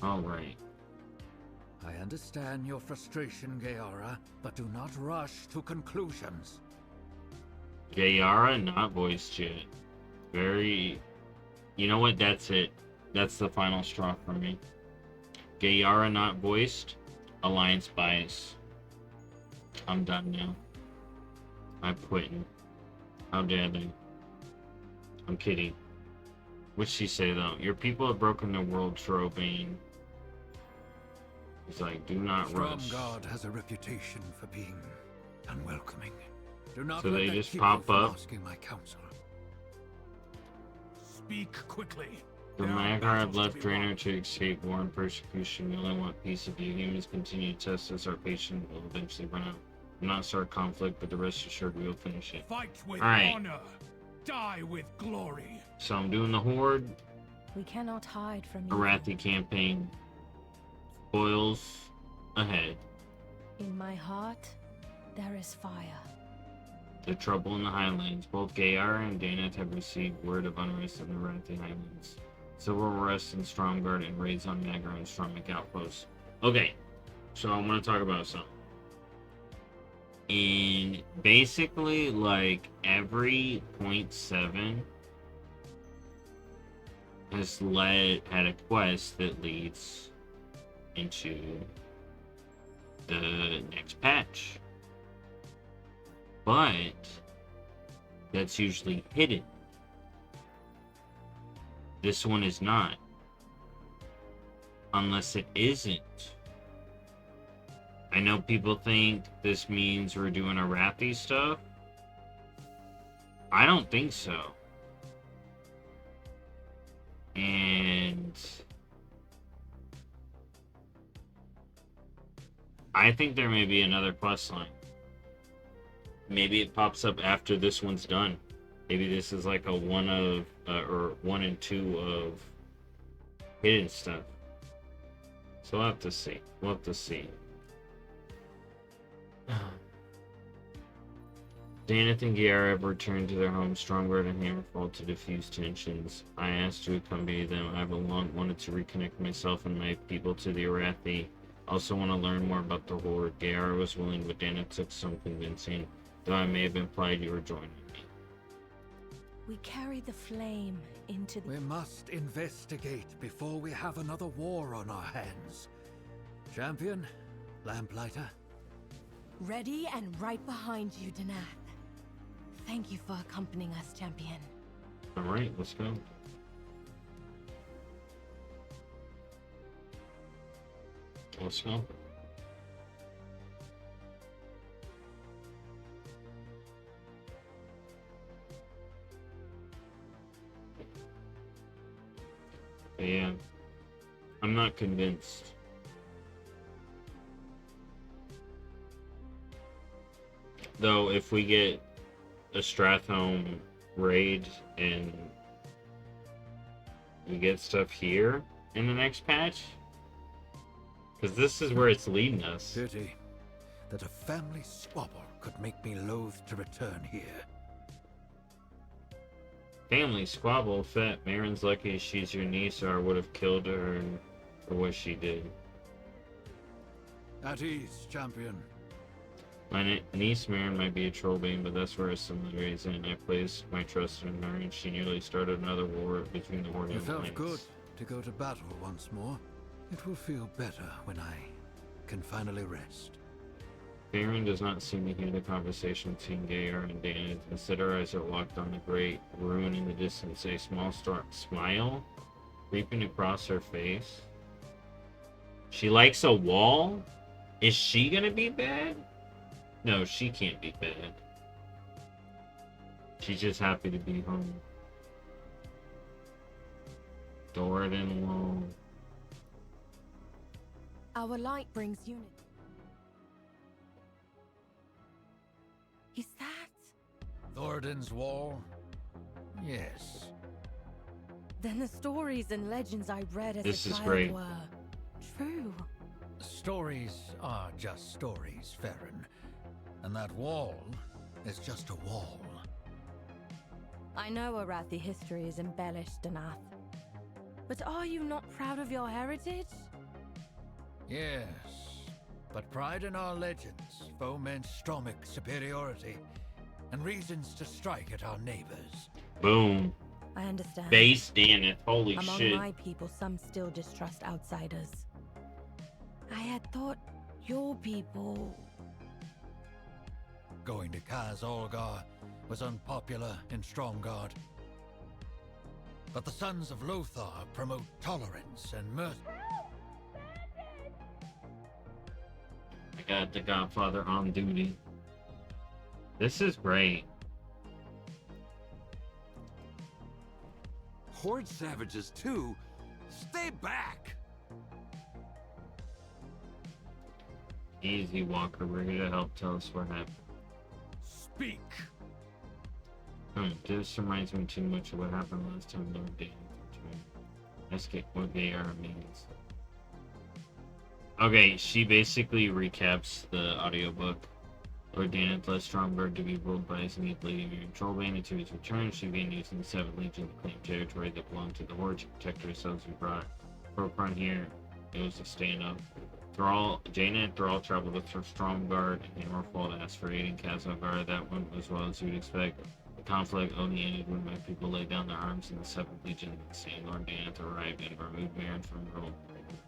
All right. I understand your frustration, Gaara, but do not rush to conclusions. Gayara, not voiced yet. Very... You know what? That's it. That's the final straw for me. Gayara, not voiced. Alliance bias. I'm done now. I'm quitting. How dare they? I'm kidding. What'd she say, though? Your people have broken the world for obeying. He's like, do not rush. Stromgarde has a reputation for being unwelcoming. Do not So let they that just keep pop you from up. asking my counsel. Speak quickly. The There are Magard battles left be Draenor won. to escape war and persecution. We only want peace. If you humans continue to test us, our patience will eventually run out. We'll not start conflict, but the rest assured we will finish it. Fight with Alright. honor. Die with glory. So I'm doing the Horde We cannot hide from evil. Arathi campaign. Spoils ahead. In my heart, there is fire. The trouble in the Highlands. Both Gayara and Danath have received word of unrest in the Arathi Highlands. Civil unrest in Stromgarde and raids on Magrar and Stromik outposts. Okay, so I'm going to talk about something. In basically like every 0.7 has had a quest that leads into the next patch. But that's usually hidden. This one is not. Unless it isn't. I know people think this means we're doing Arathi stuff. I don't think so. And I think there may be another quest line. Maybe it pops up after this one's done. Maybe this is like a one of, or 1 and 2 of hidden stuff. So we'll have to see. We'll have to see. Danath and Gayara have returned to their home, Stromgarde and Hammerfall, to diffuse tensions. I asked to accompany them. I've long wanted to reconnect myself and my people to the Arathi. Also want to learn more about the Horde. Gayara was willing, but Danath took some convincing, though I may have implied you were joining me. We carry the flame into the... We must investigate before we have another war on our hands. Champion, Lamplighter. Ready and right behind you, Danath. Thank you for accompanying us, Champion. Alright, let's go. Let's go. But yeah, I'm not convinced. Though, if we get a Stratholme raid and we get stuff here in the next patch, because this is where it's leading us. Pity that a family squabble could make me loath to return here. Family squabble, Fat Marin's lucky she's your niece, or I would have killed her for what she did. At ease, Champion. My niece Marin might be a trollbane, but that's where our similarities in. I placed my trust in her, and she nearly started another war between the Horde and It the felt Alliance. good to go to battle once more. It will feel better when I can finally rest. Baron does not seem to hear the conversation between Gayar and Danath. Instead, her eyes are locked on the great ruin in the distance. A small smile creeping across her face. She likes a wall? Is she gonna be bad? No, she can't be bad. She's just happy to be home. Doradin alone. Our light brings unity. Is that? Thoradin's wall? Yes. Then the stories and legends I read as This a is child great. were true. Stories are just stories, Farron. And that wall is just a wall. I know Arathi history is embellished, Danath. But are you not proud of your heritage? Yes, but pride in our legends foments stomach superiority and reasons to strike at our neighbors. Boom. I understand. Base Daneth. Holy Among shit. my people, some still distrust outsiders. I had thought your people... Going to Kaz Olgar was unpopular in Stromgarde. But the Sons of Lothar promote tolerance and mercy. I got the Godfather on duty. This is great. Horde savages too? Stay back! Easy, Walker. We're here to help. Tell us what happened. Speak! This reminds me too much of what happened last time Lord Daneth returned. Let's get what they are means. Okay, she basically recaps the audiobook. Lord Daneth left Stromgarde to be ruled by his new lady Miriam Trollbane. To his return, she began using the 7th Legion to claim territory that belonged to the Horde to protect herself. We brought Procron here. It was a stand-up. Jaina and Thrall traveled with Stromgarde and Hammerfall to ask for aid in Kazalgar. That went as well as you'd expect. The conflict only ended when my people laid down their arms in the 7th Legion, saying Lord Daneth arrived and removed Miriam from rule.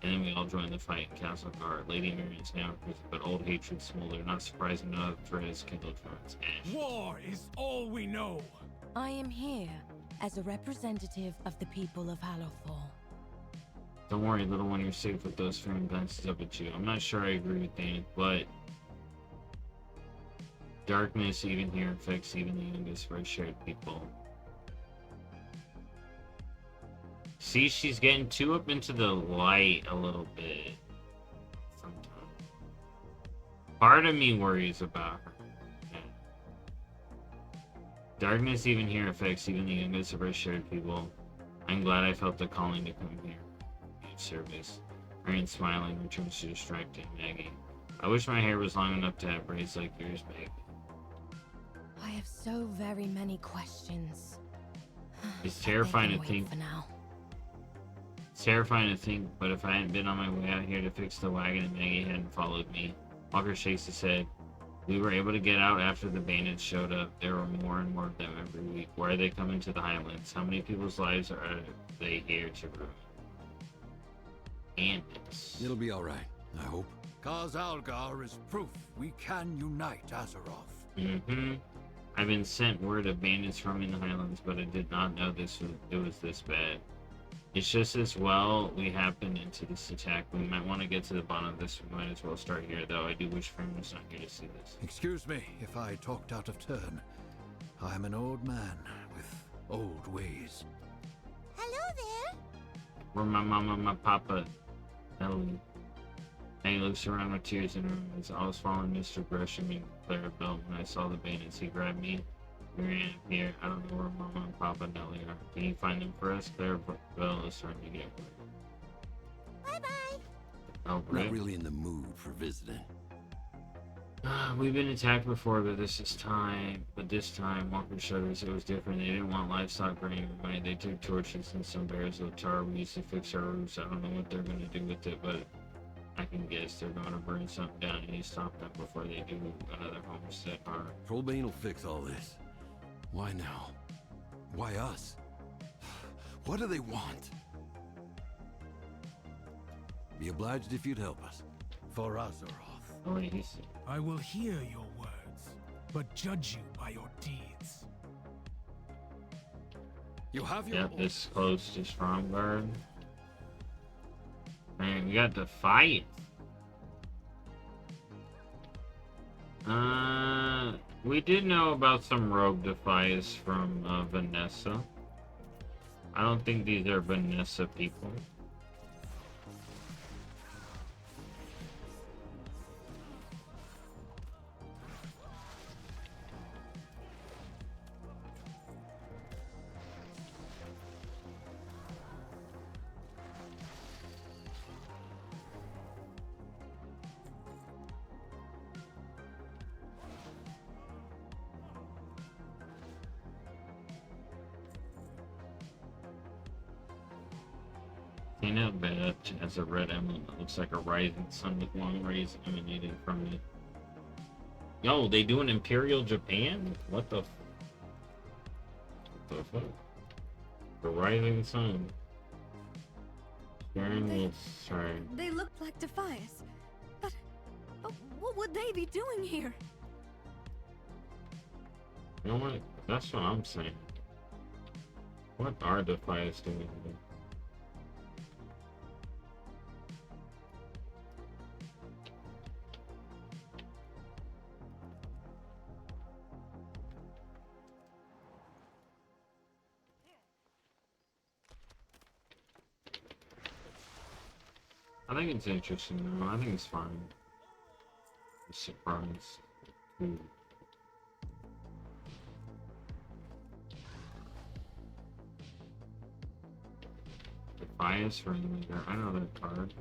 And then we all joined the fight in Kazalgar. Lady Miriam is now in prison, but old hatred smoldered. Not surprising, another threat is kindled from its ash. War is all we know! I am here as a representative of the people of Hallowfall. Don't worry, little one, you're safe with those fearing glances up at you. I'm not sure I agree with Daneth, but darkness even here affects even the youngest red-shirted people. See, she's getting too up into the light a little bit sometimes. Part of me worries about her. Yeah. Darkness even here affects even the youngest red-shirted people. I'm glad I felt the calling to come here. Service. Marion smiling returns to distracting Maggie. I wish my hair was long enough to have braids like yours, Meg. I have so very many questions. It's terrifying to Wait think. for now. It's terrifying to think, but if I hadn't been on my way out here to fix the wagon and Maggie hadn't followed me, Walker shakes his head. We were able to get out after the bandits showed up. There were more and more of them every week. Why are they coming to the Highlands? How many people's lives are they here to ruin? Bandits. It'll be alright, I hope. Kaz Algar is proof we can unite Azeroth. I've been sent word of bandits roaming the Highlands, but I did not know it was this bad. It's just as well we happened into this attack. We might want to get to the bottom of this. We might as well start here, though. I do wish Frame was not here to see this. Excuse me if I talked out of turn. I'm an old man with old ways. Hello there. Where my mama, my papa, Ellie. Maggie looks around with tears in her eyes. I was following Mr. Gresham and Clara Bell when I saw the bandits. He grabbed me. We ran here. I don't know where Mama and Papa Nellie are. Can you find them for us? Clara Bell is starting to get worried. Bye-bye. Oh, Not right. really in the mood for visiting. We've been attacked before, but this time, Walker shudders. It was different. They didn't want livestock burning their money. They took torches and some barrels of tar. We used to fix our roofs. I don't know what they're going to do with it, but I can guess they're going to burn something down. And you stop them before they do another homestead harm. Trollbane will fix all this. Why now? Why us? What do they want? Be obliged if you'd help us. For Azeroth. Oh, wait, he's... I will hear your words, but judge you by your deeds. You have your Got this close to Stromgarde. Man, we got to fight. We did know about some rogue defies from Vanessa. I don't think these are Vanessa people. Painted badge has a red emblem that looks like a rising sun with long rays emanating from it. Yo, they do an Imperial Japan? What the fuck? The rising sun. Sorry. They looked like Defias. But what would they be doing here? You know what? That's what I'm saying. What are Defias doing here? I think it's interesting though. I think it's fine. I'm surprised. Defiance Ringleader. I know that card.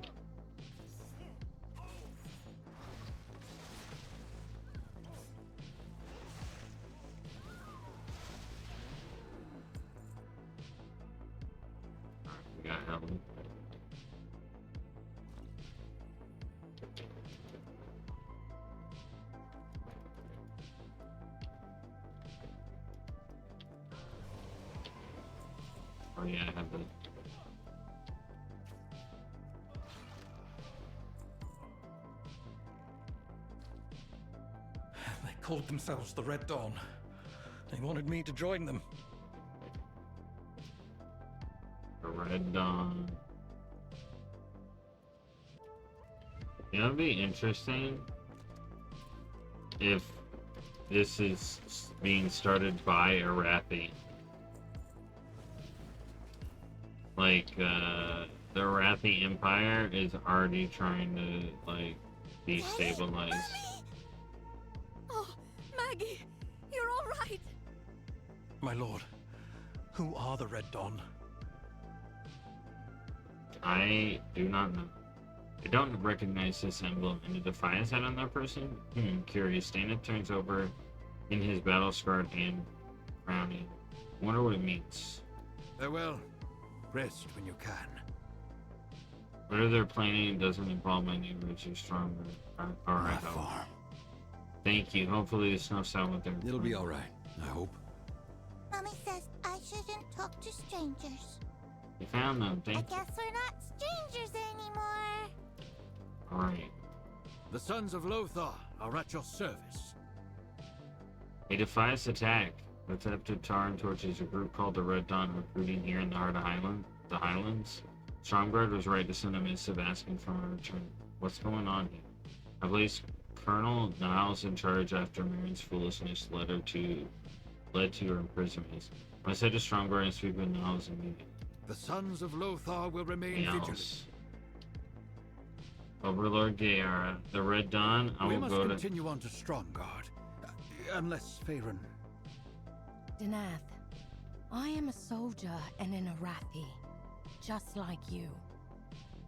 We got Helen. Oh yeah, I have the. They called themselves the Red Dawn. They wanted me to join them. The Red Dawn. You know, it'd be interesting if this is being started by Arathi. Like, the Arathi Empire is already trying to, like, destabilize. Oh, Maggie, you're all right. My lord, who are the Red Dawn? I do not know. I don't recognize this emblem and the Defiance head on that person. Curious. Dana turns over in his battle-scarred hand, frowning. Wonder what it means. Farewell. Rest when you can. Whatever they're planning doesn't involve my neighbors or stronger. Alright, far. Thank you. Hopefully this snuffs out what they're It'll be planning. all right. I hope. Mommy says I shouldn't talk to strangers. You found them. I Thank you. guess we're not strangers anymore. Alright. The sons of Lothar are at your service. A Defiance attack. Adapted Tar and Torches, a group called the Red Dawn, recruiting here in the heart of the Highlands. Stromguard was right to send a missive asking for a return. What's going on here? I placed Colonel Niles in charge after Marin's foolishness led to her imprisonment. I said to Stromguard and speak with Niles immediately. The sons of Lothar will remain vigilant. Niles. Overlord Gayara, the Red Dawn, I We will must go to... continue on to Stromguard. Unless Faerun... Danath, I am a soldier and an Arathi, just like you.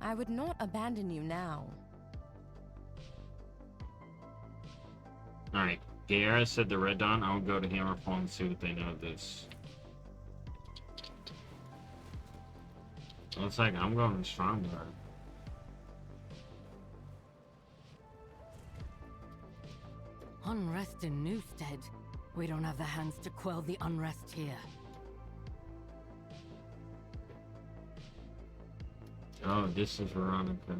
I would not abandon you now. Alright, Gayara said the Red Dawn, I will go to Hammerfall and see what they know of this. Looks like I'm going to Stromguard. Unrest in Newstead. We don't have the hands to quell the unrest here. Oh, this is Veronica.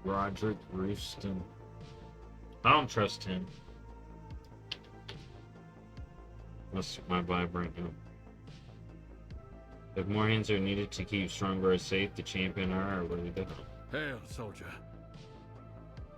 Roderick Rooston. I don't trust him. That's my vibe right now. If more hands are needed to keep Stromguard safe, the champion are ready to help. Hail, soldier.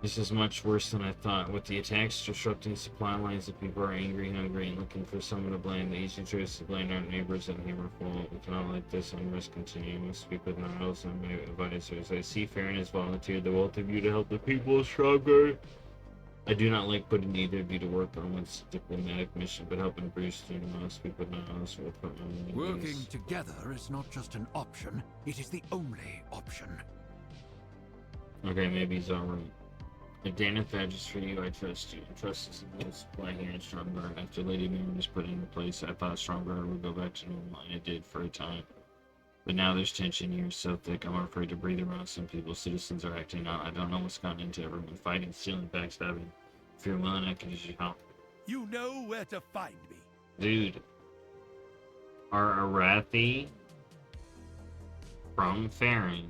This is much worse than I thought. With the attacks disrupting supply lines, the people are angry, hungry, and looking for someone to blame. The easy choice to blame our neighbors at Hammerfall. We cannot let this unrest continue. We must speak with Niles and my advisors. I see Farron has volunteered the both of you to help the people of Stromguard. I do not like putting either of you to work on one's diplomatic mission, but helping Bruce to speak with Niles will put my Working together is not just an option, it is the only option. Okay, maybe he's alright. If Dana vouches for you, I trust you. Trust is the supply here in Stromguard. After Lady Mary was put into place, I thought Stromguard would go back to normal, and it did for a time. But now there's tension here so thick I'm afraid to breathe around some people. Citizens are acting out. I don't know what's gotten into everyone. Fighting, stealing, backstabbing. If you're willing, I can use your help. You know where to find me. Dude. Are Arathi from Farron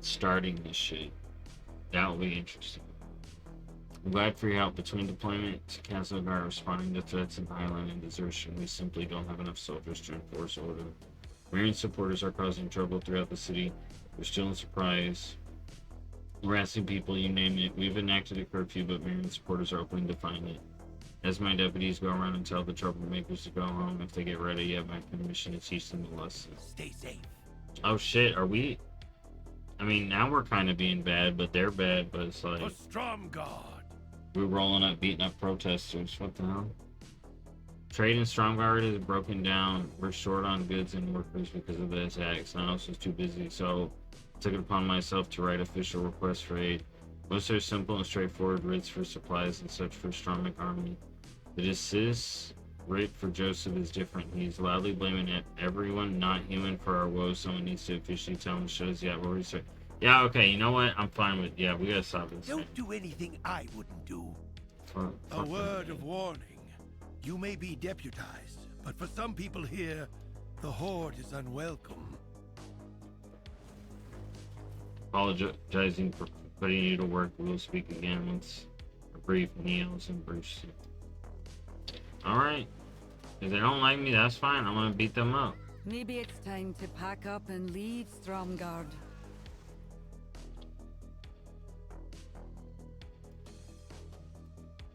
starting this shit? That will be interesting. I'm glad for your help. Between deployment to Castle Guard, responding to threats in Highland and desertion, we simply don't have enough soldiers to enforce order. Marion supporters are causing trouble throughout the city. We're still in surprise, harassing people, you name it. We've enacted a curfew, but Marion supporters are openly defying it. As my deputies go around and tell the troublemakers to go home if they get ready, I have my permission to teach them a lesson. Stay safe. Oh shit, are we? I mean, now we're kind of being bad, but they're bad, but it's like... For Stromgarde. We're rolling up, beating up protesters. What the hell? Trade in Stromgarde is broken down. We're short on goods and workers because of the attacks. I was too busy, so I took it upon myself to write official requests for aid. Most are simple and straightforward writs for supplies and such for Stromic army. The desist writ for Joseph is different. He's loudly blaming everyone not human for our woes. Someone needs to officially tell him shows yeah, we'll research. Yeah, okay, you know what? I'm fine with we gotta stop this. Don't do anything I wouldn't do. A word of warning. You may be deputized, but for some people here, the Horde is unwelcome. Apologizing for putting you to work. We'll speak again once a brief kneels and Bruce. Alright. If they don't like me, that's fine. I'm gonna beat them up. Maybe it's time to pack up and leave Stromgarde.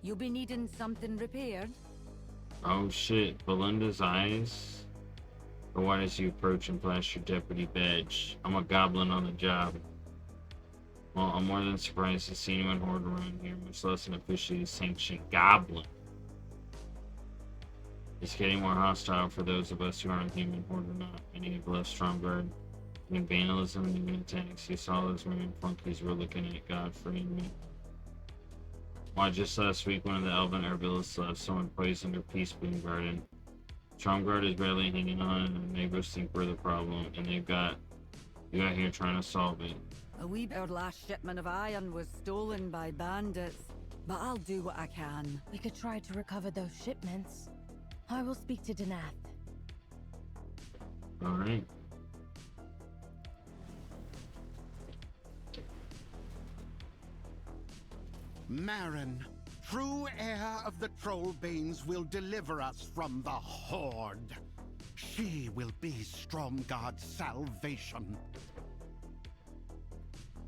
You'll be needing something repaired? Oh shit, Belinda's eyes. Or why does you approach and flash your deputy badge? I'm a goblin on the job. Well, I'm more than surprised to see anyone horde around here, much less an officially sanctioned goblin. It's getting more hostile for those of us who aren't human, horde or not. Many have left Stromgarde. In vandalism and even attacks, you saw those marine flunkies were looking at God for me. Why, just last week, one of the elven herbalists left. Someone poisoned her peace bloom garden. Stromgarde is barely hanging on, and neighbors think we're the problem, and you got here trying to solve it. Our last shipment of iron was stolen by bandits, but I'll do what I can. We could try to recover those shipments. I will speak to Danath. Alright. Marin, true heir of the Trollbanes, will deliver us from the Horde. She will be Stromgarde's salvation.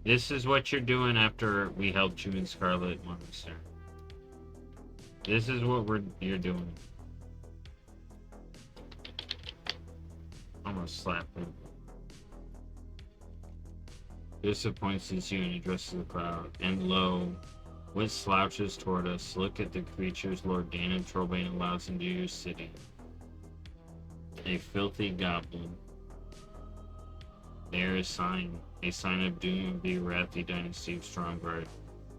This is what you're doing after we helped you in Scarlet Monster. This is what you're doing. I'm gonna slap him. Disappoints sees you and addresses the crowd. And lo, Wit slouches toward us. Look at the creatures Lord Ganon Trollbane allows into your city. A filthy goblin. There is a sign of doom of the Arathi dynasty of Stromgarde.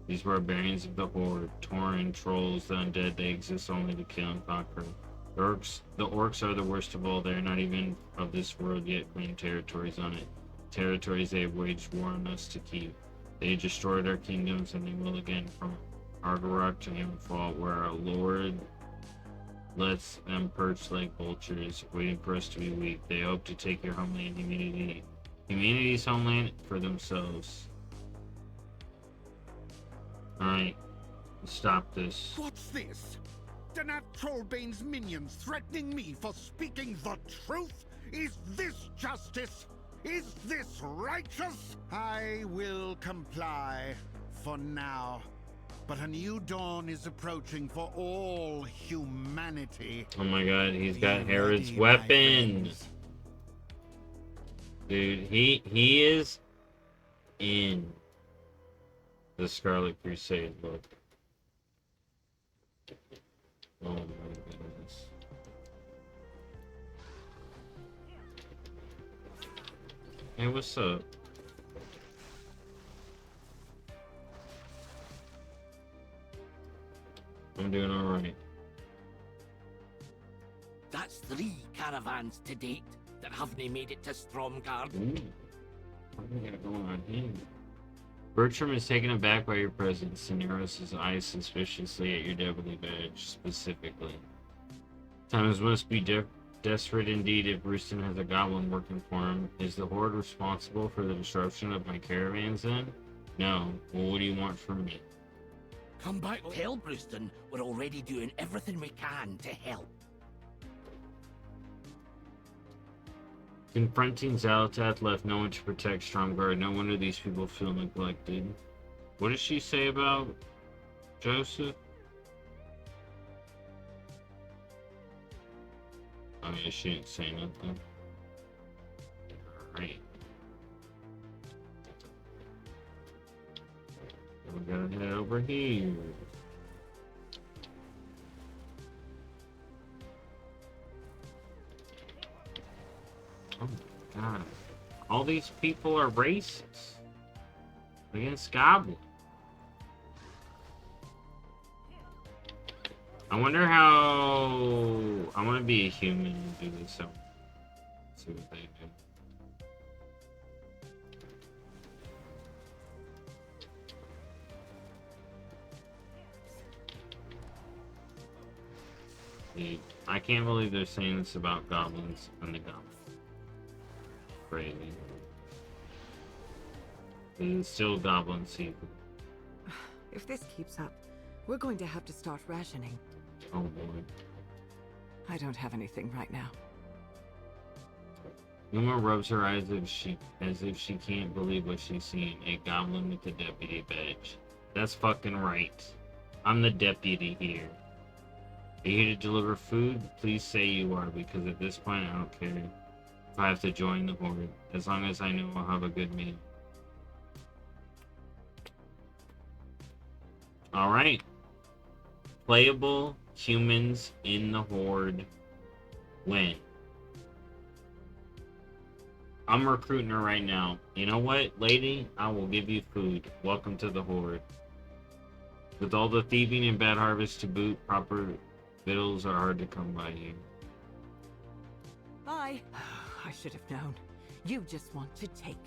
These barbarians of the Horde, Tauren, trolls, the undead, they exist only to kill and conquer. The orcs are the worst of all. They are not even of this world yet, claim territories on it. Territories they have waged war on us to keep. They destroyed our kingdoms, and they will again, from Argarok to Hammerfall, where our Lord lets them perch like vultures, waiting for us to be weak. They hope to take your homeland, humanity's homeland, for themselves. Alright, stop this. What's this? Danath Trollbane's minions threatening me for speaking the truth? Is this justice? Is this righteous? I will comply for now. But a new dawn is approaching for all humanity. Oh my god, he's got Herod's weapon. Dude, he is in the Scarlet Crusade, look. Oh my goodness. Hey, what's up? I'm doing alright. That's 3 caravans to date. that haven't made it to Stromgarde. Ooh. What do we got going on here? Bertram is taken aback by your presence and narrows his eyes suspiciously at your deputy badge, specifically. Times must be desperate indeed if Rooston has a goblin working for him. Is the Horde responsible for the disruption of my caravans then? No. Well, what do you want from me? Come back, tell Brewston we're already doing everything we can to help. Confronting Zalatath left no one to protect Stromgarde. No wonder these people feel neglected. What does she say about Joseph? Oh yeah, she didn't say nothing. Alright. We gotta head over here. Oh my god. All these people are racist against goblins. I wonder how... I want to be a human and do this, so see what they do. Dude, I can't believe they're saying this about goblins and the goblins. Crazy. It's still goblin season. If this keeps up, we're going to have to start rationing. Oh boy. I don't have anything right now. Uma rubs her eyes as if she can't believe what she's seeing. A goblin with a deputy badge. That's fucking right. I'm the deputy here. Are you here to deliver food? Please say you are, because at this point I don't care if I have to join the Horde. As long as I know I'll have a good meal. Alright. Playable humans in the Horde win. I'm recruiting her right now. You know what, lady? I will give you food. Welcome to the Horde. With all the thieving and bad harvests to boot, proper victuals are hard to come by here. Bye. I should have known. You just want to take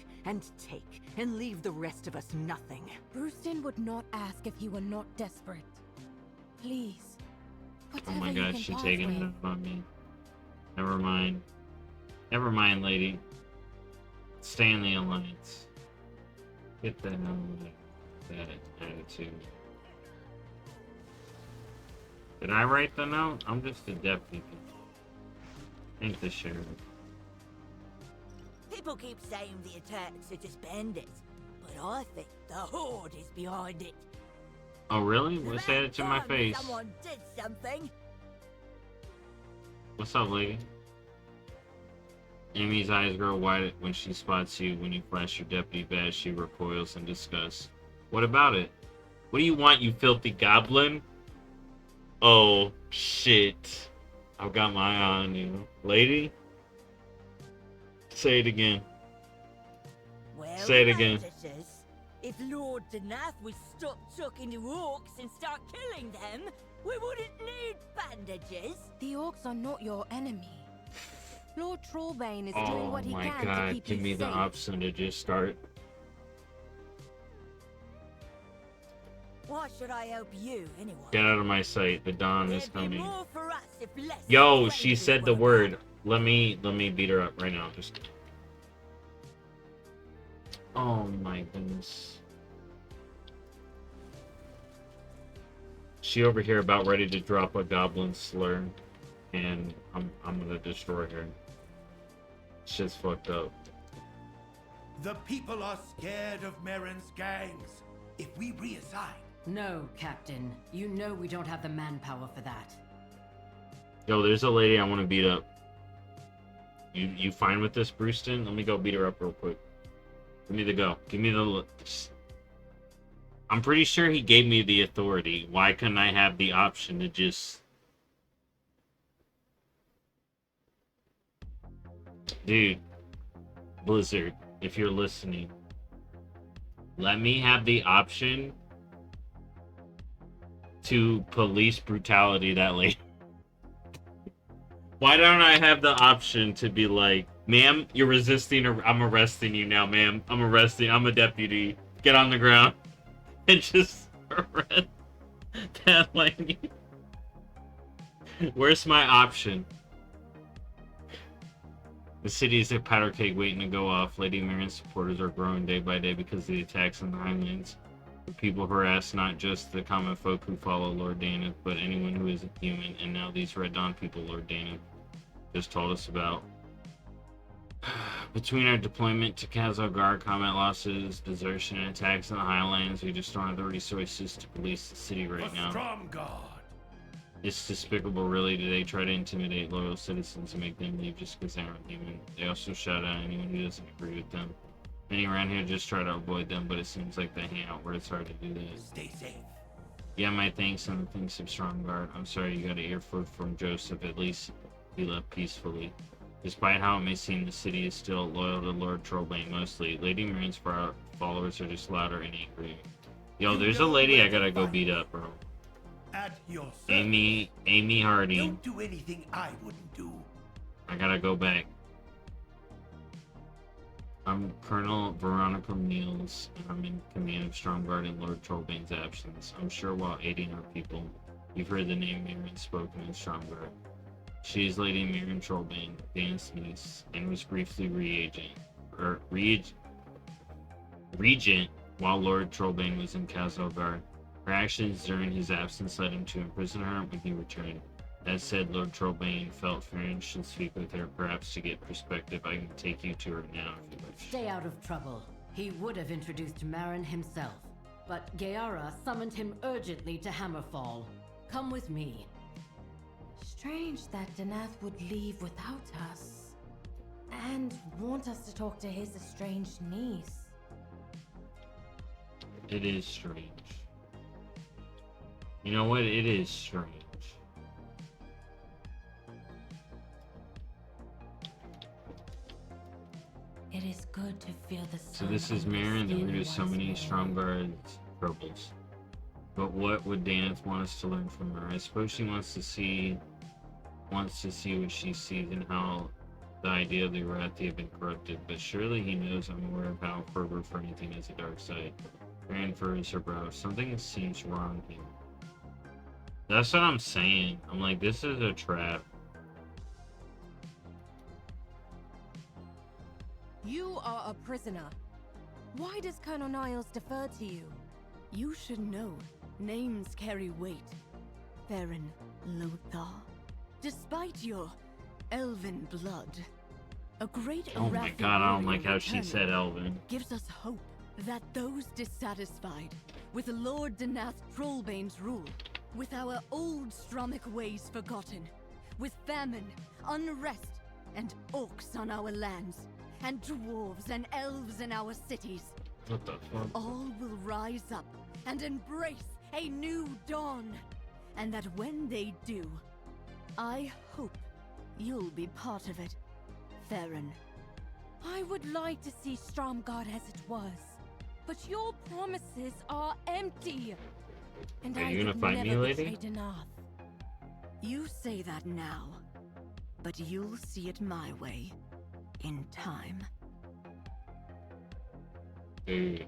and leave the rest of us nothing. Brewston would not ask if he were not desperate. Please. Oh my Whatever you god, can she's part taking with. it on me. Never mind. Never mind, lady. Stay in the Alliance. Get the hell out of that attitude. Did I write the note? I'm just a deputy. Thank the sheriff. People keep saying the attacks are just bandits, but I think the Horde is behind it. Oh really? Well, say it to my About time face. Someone did something. What's up, lady? Amy's eyes grow wide when she spots you. When you flash your deputy badge, she recoils in disgust. What about it? What do you want, you filthy goblin? Oh, shit. I've got my eye on you. Lady? Say it again. Well, Say it again. Says, if Lord Danath would stop talking to orcs and start killing them, we wouldn't need bandages. The orcs are not your enemy. Lord Trollbane is doing Oh what he my can to god, keep give you me the safe. option to just start. Why should I help you anyway? Get out of my sight. The dawn is There'd be coming. more for us if less Yo, strangers she said the were word. Let me beat her up right now. Just. Oh my goodness. She over here about ready to drop a goblin slur, and I'm gonna destroy her. Shit's fucked up. The people are scared of Merrin's gangs. If we reassign, No, Captain. You know we don't have the manpower for that. Yo, there's a lady I want to beat up. You fine with this, Brewston? Let me go beat her up real quick. Give me the go. Give me the... I'm pretty sure he gave me the authority. Why couldn't I have the option to just... Dude. Blizzard, if you're listening. Let me have the option to police brutality that lady. Why don't I have the option to be like, ma'am, you're resisting, or I'm arresting you now, ma'am. I'm a deputy. Get on the ground. And just arrest that lady. Where's my option? The city is a powder keg waiting to go off. Lady Marion's supporters are growing day by day because of the attacks on the Highlands. The people harass not just the common folk who follow Lord Dana, but anyone who isn't human, and now these Red Dawn people Lord Dana just told us about. Between our deployment to Kazalgar, combat losses, desertion, and attacks in the Highlands, we just don't have the resources to police the city right now. Stromgarde. It's despicable, really. Do they try to intimidate loyal citizens and make them leave just because they aren't human? They also shout out anyone who doesn't agree with them. Many around here just try to avoid them, but it seems like they hang out where it's hard to do that. Stay safe. Yeah, my thanks and the thanks of Stromgarde. I'm sorry you got an earful from Joseph. At least he left peacefully. Despite how it may seem, the city is still loyal to Lord Trollbane mostly. Lady Marine's followers are just louder and angry. Yo, there's a lady I gotta go beat up, bro. At your service. Amy Harding. Don't do anything I wouldn't do. I gotta go back. I'm Colonel Veronica Niels, and I'm in command of Stromgarde in Lord Trollbane's absence. I'm sure while aiding our people, you've heard the name Mirren spoken in Stromgarde. She is Lady Mirren Trollbane, Dana's niece, and was briefly regent while Lord Trollbane was in Kazalgar. Her actions during his absence led him to imprison her when he returned. That said, Lord Trollbane felt Farron should speak with her, perhaps to get perspective. I can take you to her now if you wish. Stay out of trouble. He would have introduced Marin himself, but Gayara summoned him urgently to Hammerfall. Come with me. Strange that Danath would leave without us. And want us to talk to his estranged niece. It is strange. You know what? It is strange. It is good to feel the sun. So this is Marin, the root of so many Stromgarde's troubles. But what would Danath want us to learn from her? I suppose she wants to see what she sees and how the idea of the Arathi have been corrupted. But surely he knows I'm aware of how fervor for anything is a dark side. Marin furrows her brow. Something seems wrong here. That's what I'm saying. I'm like, this is a trap. You are a prisoner. Why does Colonel Niles defer to you? You should know. Names carry weight. Farron Lothar. Despite your elven blood, a great Oh my Arathi god, I don't warrior like how she returning said Elven. gives us hope that those dissatisfied with Lord Danath Trollbane's rule, with our old Stromic ways forgotten, with famine, unrest, and orcs on our lands, and dwarves and elves in our cities, What the fuck? all will rise up and embrace a new dawn. And that when they do, I hope you'll be part of it, Farron. I would like to see Stromgarde as it was, but your promises are empty. And Are I you gonna would fight me, never lady? betray Danath. You say that now, but you'll see it my way, in time. Dude.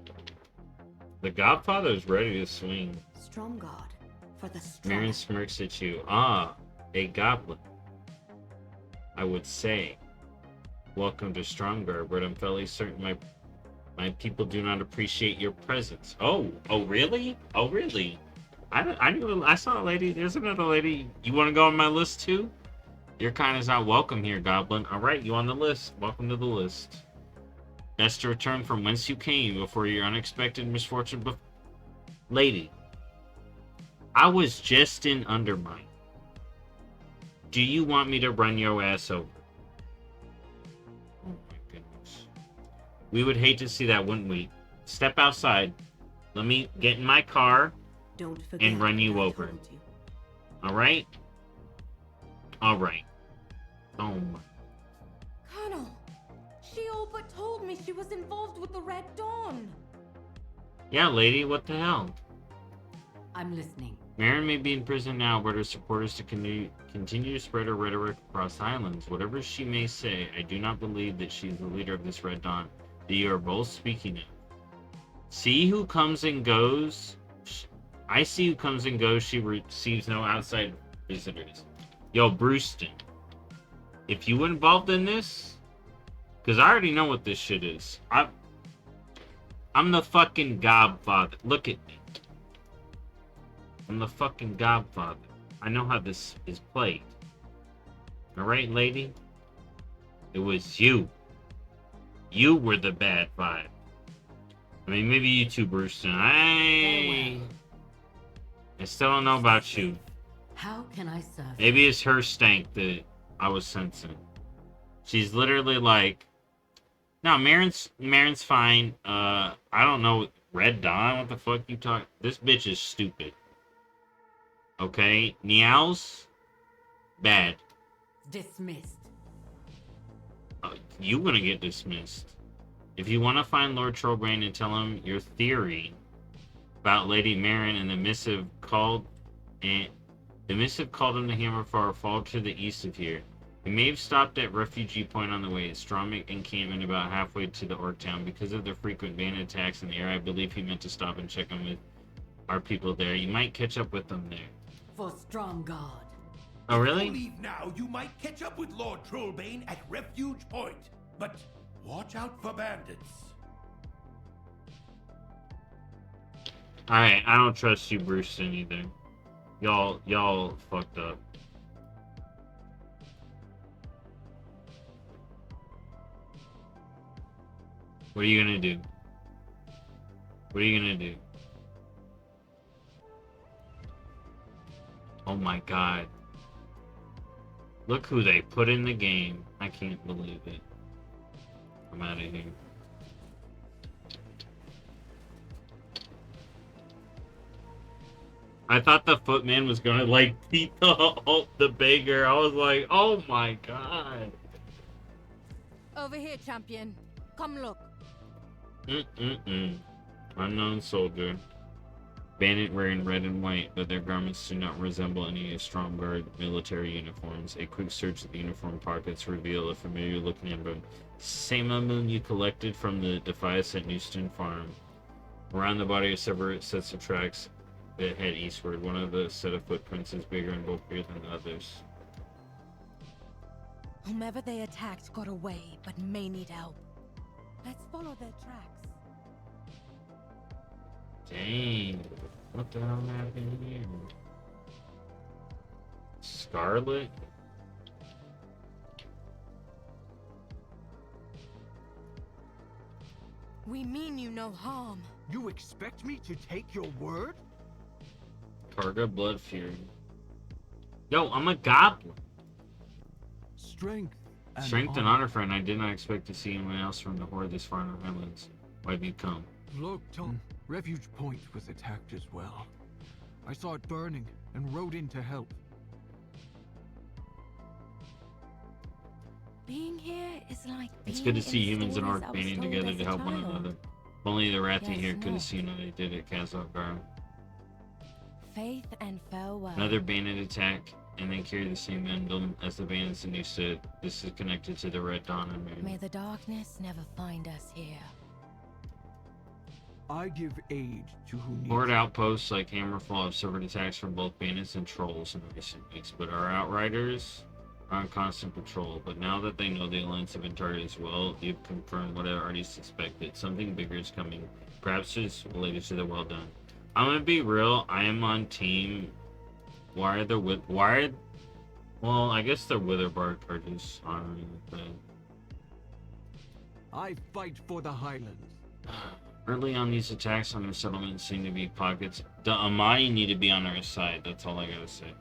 The Godfather is ready to swing. Stromgarde, for the Marin strong. smirks at you. Ah, a goblin. I would say. Welcome to Stromgarde, but I'm fairly certain my people do not appreciate your presence. Oh really? Oh really? I saw a lady. There's another lady. You want to go on my list too? Your kind is not welcome here, Goblin. All right, you on the list. Welcome to the list. Best to return from whence you came before your unexpected misfortune. Lady, I was just in Undermine. Do you want me to run your ass over? Oh my goodness. We would hate to see that, wouldn't we? Step outside. Let me get in my car. Don't forget And run you what I over. told you. Alright? Alright. Oh my. Colonel, she all but told me she was involved with the Red Dawn. Yeah, lady, what the hell? I'm listening. Marin may be in prison now, but her supporters to continue to spread her rhetoric across the Highlands. Whatever she may say, I do not believe that she is the leader of this Red Dawn that you are both speaking of. See who comes and goes. I see who comes and goes. She receives no outside visitors. Yo, Brewston, if you involved in this, because I already know what this shit is. I'm the fucking godfather. Look at me. I'm the fucking godfather. I know how this is played. Alright, lady? It was you. You were the bad vibe. I mean, maybe you too, Brewston. I still don't know about you. How can I serve? Maybe it's her stank that I was sensing. She's literally like, no, Marin's fine. I don't know. Red Dawn? What the fuck you talk? This bitch is stupid. Okay? Niao's bad. Dismissed. You gonna get dismissed. If you want to find Lord Trollbane and tell him your theory about Lady Marin and the missive called him to Hammerfall fall to the east of here. We may have stopped at Refugee Point on the way. Stromic encampment about halfway to the Orc Town. Because of the frequent bandit attacks in the area, I believe he meant to stop and check on with our people there. You might catch up with them there. For Stromgarde. Oh, really? If you leave now, you might catch up with Lord Trollbane at Refuge Point. But watch out for bandits. Alright, I don't trust you, Brewston, either. Y'all fucked up. What are you gonna do? What are you gonna do? Oh my god. Look who they put in the game. I can't believe it. I'm out of here. I thought the footman was gonna like beat the beggar. I was like, oh my god. Over here, champion. Come look. Unknown soldier. Bandit wearing red and white, but their garments do not resemble any of Stromgarde military uniforms. A quick search of the uniform pockets reveal a familiar looking emblem. Same emblem you collected from the Defias at Newston Farm. Around the body are separate sets of tracks that head eastward. One of the set of footprints is bigger and bulkier than the others. Whomever they attacked got away, but may need help. Let's follow their tracks. Dang. What the hell happened here? Scarlet? We mean you no harm. You expect me to take your word? Karga Blood Fury. Yo, I'm a goblin. Strength and honor, friend. I did not expect to see anyone else from the Horde this far in the Highlands. Why have you come? Look, Tom. Refuge Point was attacked as well. I saw it burning and rode in to help. Being here is like It's good to see humans and orcs banding together to help one another. If only the Rathi here could have seen what they did at Kazalgar. Faith and farewell. Another bandit attack, and then carry the same emblem as the bandits, and you said this is connected to the Red Dawn and Moon. May the darkness never find us here. I give aid to who needs Horde outposts like Hammerfall have suffered attacks from both bandits and trolls in recent weeks, but our outriders are on constant patrol. But now that they know the Alliance have been targeted as well, you've confirmed what I already suspected. Something bigger is coming. Perhaps it's related to the Well Done. I'm gonna be real, I am on team. Well, I guess the Witherbark are just honoring the thing. I fight for the Highlands. Early on, these attacks on the settlement seem to be pockets. The Amadi need to be on our side, that's all I gotta say.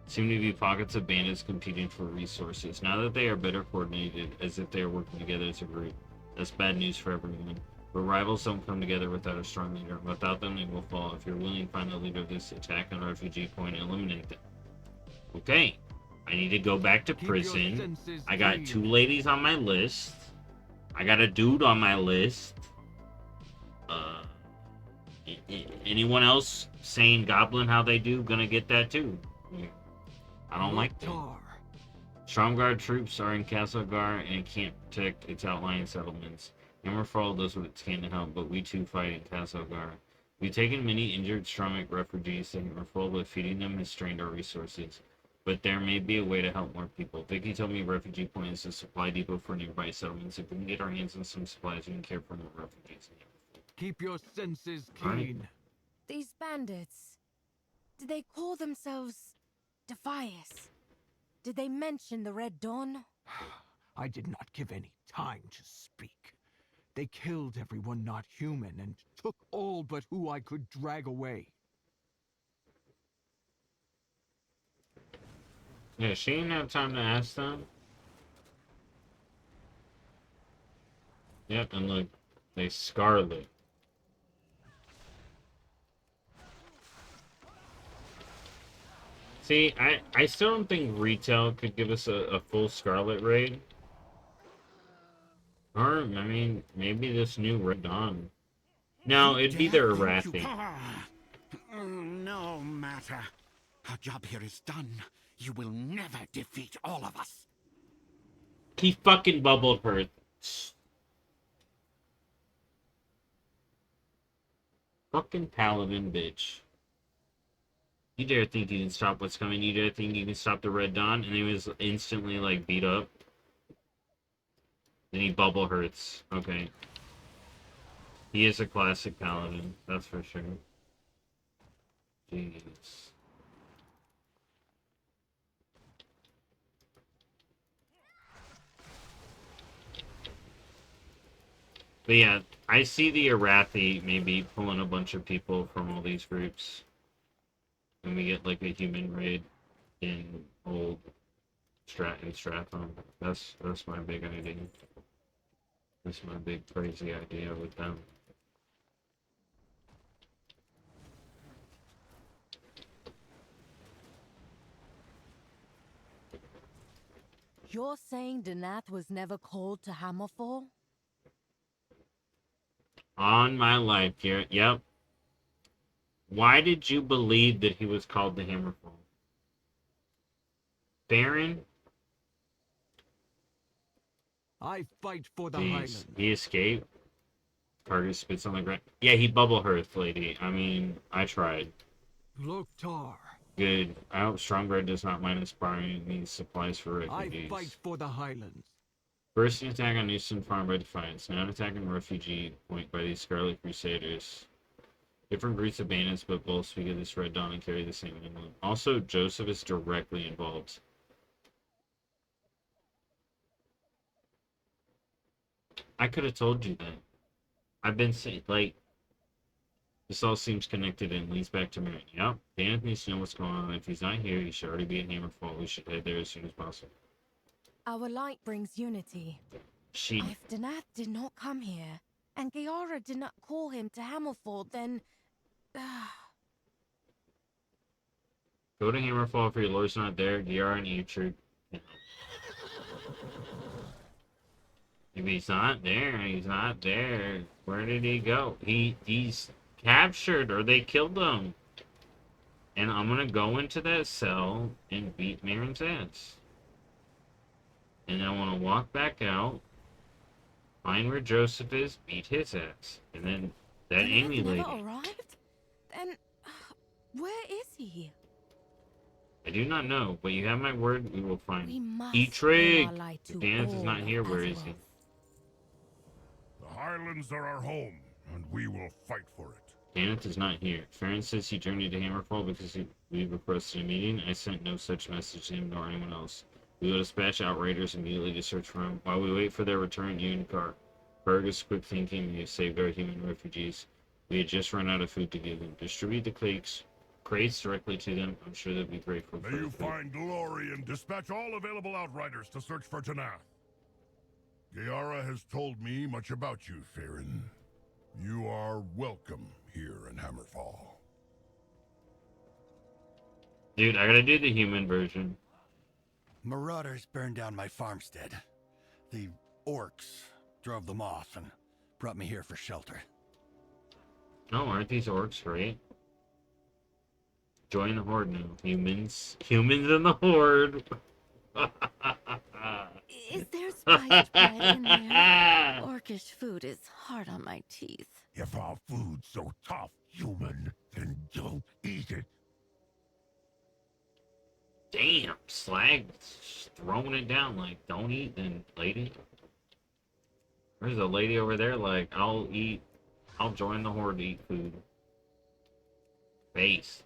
Seem to be pockets of bandits competing for resources. Now that they are better coordinated, as if they are working together as a group, that's bad news for everyone. But rivals don't come together without a strong leader. Without them, they will fall. If you're willing, find the leader of this attack on Refugee Point and eliminate them. Okay. I need to go back to prison. I got 2 ladies on my list. I got a dude on my list. anyone else saying Goblin how they do, gonna get that too. I don't like that. Stromgarde troops are in Castlegar and can't protect its outlying settlements. Hammerfall does what it can to help, but we too fight in Castlegar. We've taken many injured Stromic refugees to Hammerfall, but feeding them has strained our resources. But there may be a way to help more people. Vicky told me Refugee Point is a supply depot for nearby settlements. If we can get our hands on some supplies, we can care for more refugees. Keep your senses keen. Right. These bandits, did they call themselves Defias? Did they mention the Red Dawn? I did not give any time to speak. They killed everyone not human and took all but who I could drag away. Yeah, she didn't have time to ask them. Yep, and look, they Scarlet. See, I still don't think retail could give us a full Scarlet raid. Or, I mean, maybe this new Red Dawn. No, it'd be the Arathi. No matter. Our job here is done. You will never defeat all of us. He fucking bubbled her. Fucking paladin bitch. You dare think you can stop what's coming? You dare think you can stop the Red Dawn? And he was instantly, like, beat up. Then he bubble hurts. Okay. He is a classic paladin, that's for sure. Jeez. But yeah, I see the Arathi maybe pulling a bunch of people from all these groups. And we get like a human raid in old Stratham. That's my big idea. That's my big crazy idea with them. You're saying Danath was never called to Hammerfall? On my life, Garrett. Yep. Why did you believe that he was called the Hammerfall? Baron? I fight for the Jeez, Highlands. he escaped. Carter spits on the ground. Yeah, he bubble hearth, lady. I mean, I tried. Loktar. Good. I hope Stromgarde does not mind us borrowing these supplies for refugees. I fight for the Highlands. First an attack on Newston Farm by Defiance. Now an attack on Refugee Point by these Scarlet Crusaders. Different groups of bandits, but both speak of this Red Dawn and carry the same emblem. Also, Joseph is directly involved. I could have told you that. I've been saying, like, this all seems connected and leads back to Marion. Yep, Dan needs to know what's going on. If he's not here, he should already be at Hammerfall. We should head there as soon as possible. Our light brings unity. If Danath did not come here, and Giara did not call him to Hammerfall, then... Go to Hammerfall if your lord's not there. Giara and Uhtred. If he's not there, he's not there. Where did he go? He's captured, or they killed him. And I'm gonna go into that cell and beat Marin's ass. And I want to walk back out, find where Joseph is, beat his ass. And then that Amy lady. Never arrived? Then, where is he? I do not know, but you have my word, we will find him. Uhtred! If Daneth is not here, where is he? The Highlands are our home, and we will fight for it. Daneth is not here. Farron says he journeyed to Hammerfall because we requested a meeting. I sent no such message to him nor anyone else. We will dispatch outriders immediately to search for him. While we wait for their return, you and Fergus quick thinking you saved our human refugees. We had just run out of food to give them. Distribute the crates directly to them. I'm sure they'll be grateful for May the you food. find glory and dispatch all available outriders to search for Tanath. Giara has told me much about you, Farron. You are welcome here in Hammerfall. Dude, I gotta do the human version. Marauders burned down my farmstead. The orcs drove them off and brought me here for shelter. No, aren't these orcs great? Join the horde now, humans. Humans in the horde. Is there spiced bread in there? Orcish food is hard on my teeth. If our food's so tough, human, then don't eat it. Damn, Slag throwing it down like, don't eat then, lady. There's a lady over there like, I'll join the horde to eat food. Base.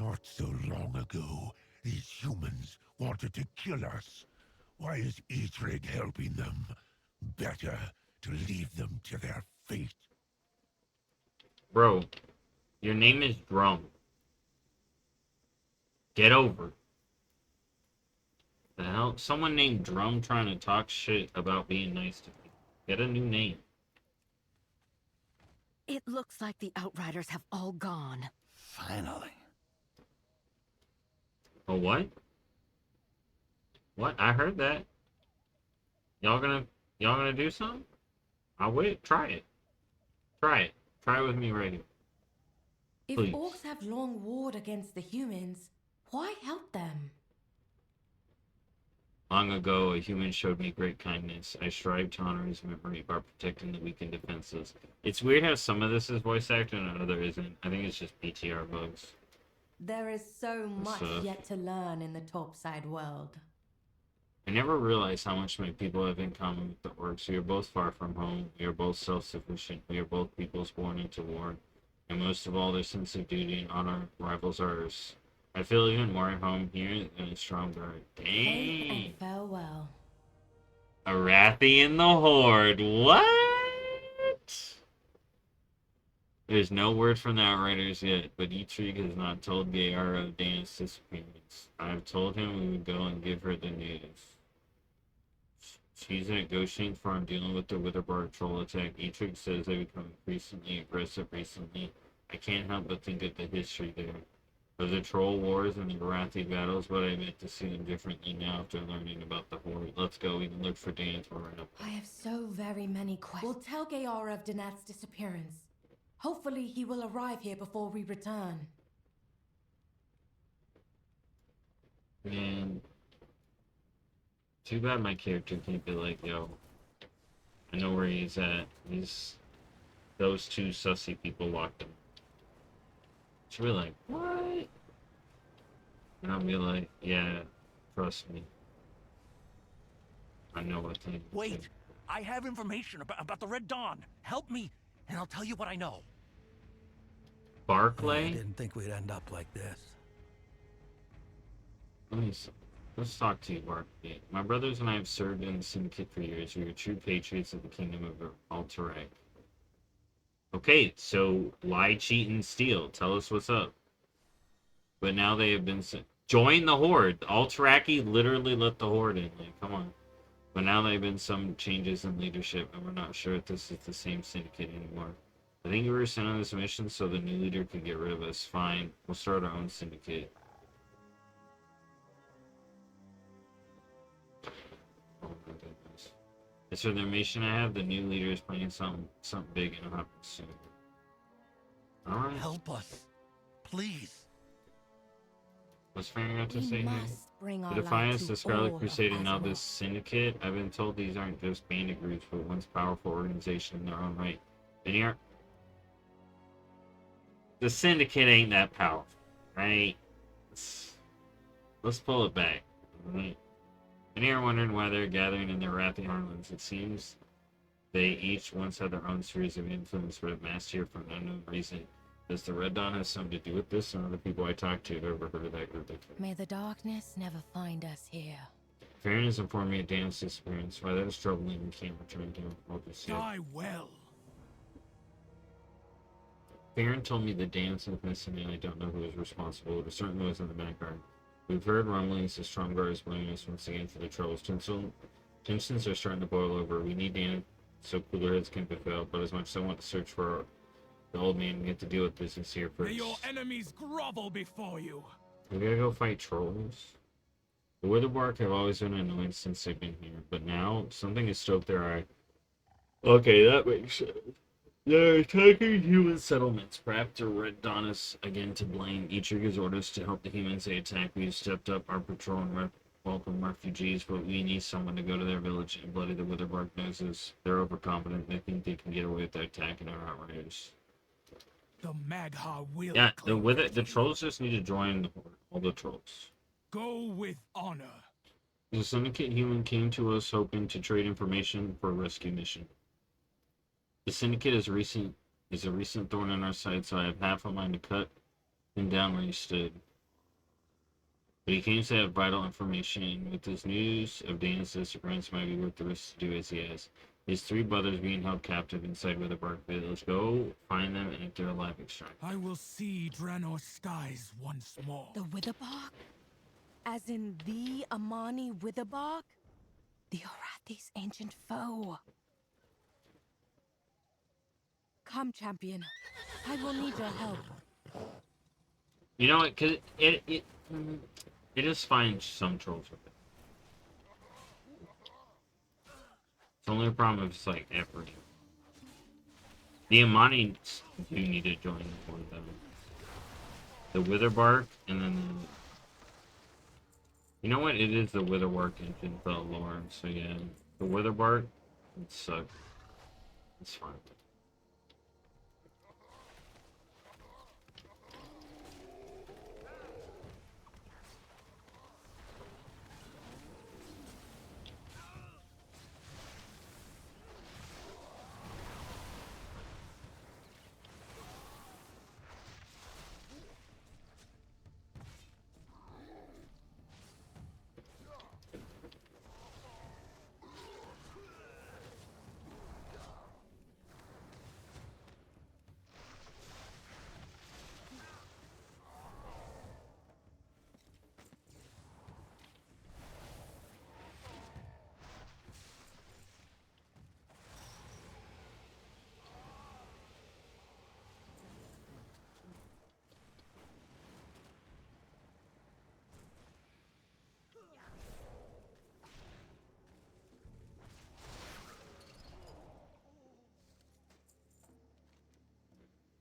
Not so long ago, these humans wanted to kill us. Why is Etrig helping them? Better to leave them to their fate. Bro, your name is Drum. Get over it. The hell? Someone named Drum trying to talk shit about being nice to people. Get a new name. It looks like the Outriders have all gone. Finally. A what? What? I heard that. Y'all gonna do something? I'll wait. Try it. Try it. Try it with me right here. If Please. orcs have long warred against the humans, why help them? Long ago, a human showed me great kindness. I strive to honor his memory by protecting the weak and defenseless. It's weird how some of this is voice acted and other isn't. I think it's just PTR bugs. There is so much So- yet to learn in the topside world. I never realized how much my people have in common with the orcs. We are both far from home. We are both self-sufficient. We are both peoples born into war. And most of all, their sense of duty and honor rivals ours. I feel even more at home here than a strong guard. Faith Dang! and farewell. Arathi in the Horde. What? There's no word from the Outriders yet, but Etrig has not told Gayara of Dana's disappearance. I have told him we would go and give her the news. She's at Goshen Farm dealing with the Witherbar troll attack. Etrig says they become increasingly aggressive recently. I can't help but think of the history there. Of the troll wars and the Arathi battles, but I meant to see them differently now after learning about the Horde. Let's go, we can look for Dana tomorrow. I have so very many questions. We'll tell Gayara of Danath's disappearance. Hopefully he will arrive here before we return. Man, too bad my character can't be like, yo, I know where he's at. Those two sussy people locked him. She'll be like, what? And I'll be like, yeah, trust me. I know what to do. Wait, I have information about the Red Dawn. Help me, and I'll tell you what I know. Barclay? I didn't think we'd end up like this. Let's talk to you, Barclay. My brothers and I have served in the Syndicate for years. We are true patriots of the Kingdom of Alterac. Okay, so lie, cheat, and steal. Tell us what's up. But now they have been join the Horde. Alterac literally let the Horde in. Like, come on. But now there have been some changes in leadership, and we're not sure if this is the same Syndicate anymore. I think we were sent on this mission so the new leader could get rid of us. Fine, we'll start our own Syndicate. Oh my goodness. As for the mission I have, the new leader is planning something big and it'll happen soon. Alright. Help us, please. What's Farron got to say here? must bring The our Defiance, light the to Scarlet all Crusade, of and now Azeroth. this Syndicate. I've been told these aren't just bandit groups, but once powerful organization in their own right. The Syndicate ain't that powerful, right? Let's pull it back, right? Many are wondering why they're gathering in their Arathi Heartlands. It seems they each once had their own spheres of influence, but have massed here for an unknown reason. Does the Red Dawn have something to do with this? Some of the people I talked to have ever heard of that group. May the darkness never find us here. Farron has informed me of Dana's disappearance. Why that is troubling, we can't return to him. I'll just see it. Die well. Farron told me that Dance is missing and I don't know who is responsible. It certainly wasn't the Vanguard. We've heard rumblings that Stromgar is blaming us once again for the troubles. Tensions are starting to boil over. We need Dana so cooler heads can prevail, but as much as I want to search for the old man, we have to deal with business here first. May your enemies grovel before you. We gotta go fight trolls. The Witherbark have always been annoying since they've been here, but now something has stoked their eye. Okay, that makes sense. They're attacking human settlements. Perhaps the Red Dawn is again to blame. Each gives orders to help the humans they attack. We've stepped up our patrol and welcome refugees, but we need someone to go to their village and bloody the Witherbark noses. They're overconfident. They think they can get away with their attacking our outriders. The Magha will Yeah, claim the trolls just need to join the horde. All the trolls. Go with honor. The Syndicate human came to us hoping to trade information for a rescue mission. The Syndicate is a recent thorn in our side, so I have half a mind to cut him down where he stood. But he claims to have vital information, and with this news of Dana's disappearance, might be worth the risk to do as he has. His 3 brothers being held captive inside Witherbark Village. Go find them, and if they're alive, extract. I will see Draenor's skies once more. The Witherbark? As in the Amani Witherbark? The Orathi's ancient foe. Come, champion. I will need your help. You know what? Cause it is fine. Some trolls with it. It's only a problem if it's like effort. The Amani do need to join the horde though. The Witherbark and then you know what? It is the Witherbark engine for lore. So yeah, the Witherbark it sucks. It's fine.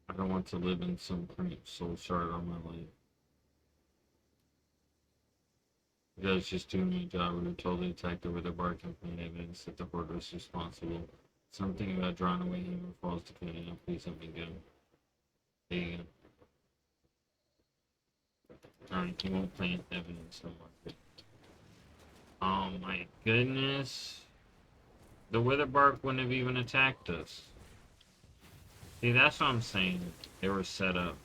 I don't want to live in some soul shard all my life. I was just doing my job. We were told to attack the Witherbark and find evidence that the horde was responsible. Something about drawing away Hammer Falls to clean it up. Please let me go. There you go. Alright, he won't plant evidence no more. Oh my goodness. The Witherbark wouldn't have even attacked us. See, that's what I'm saying. They were set up.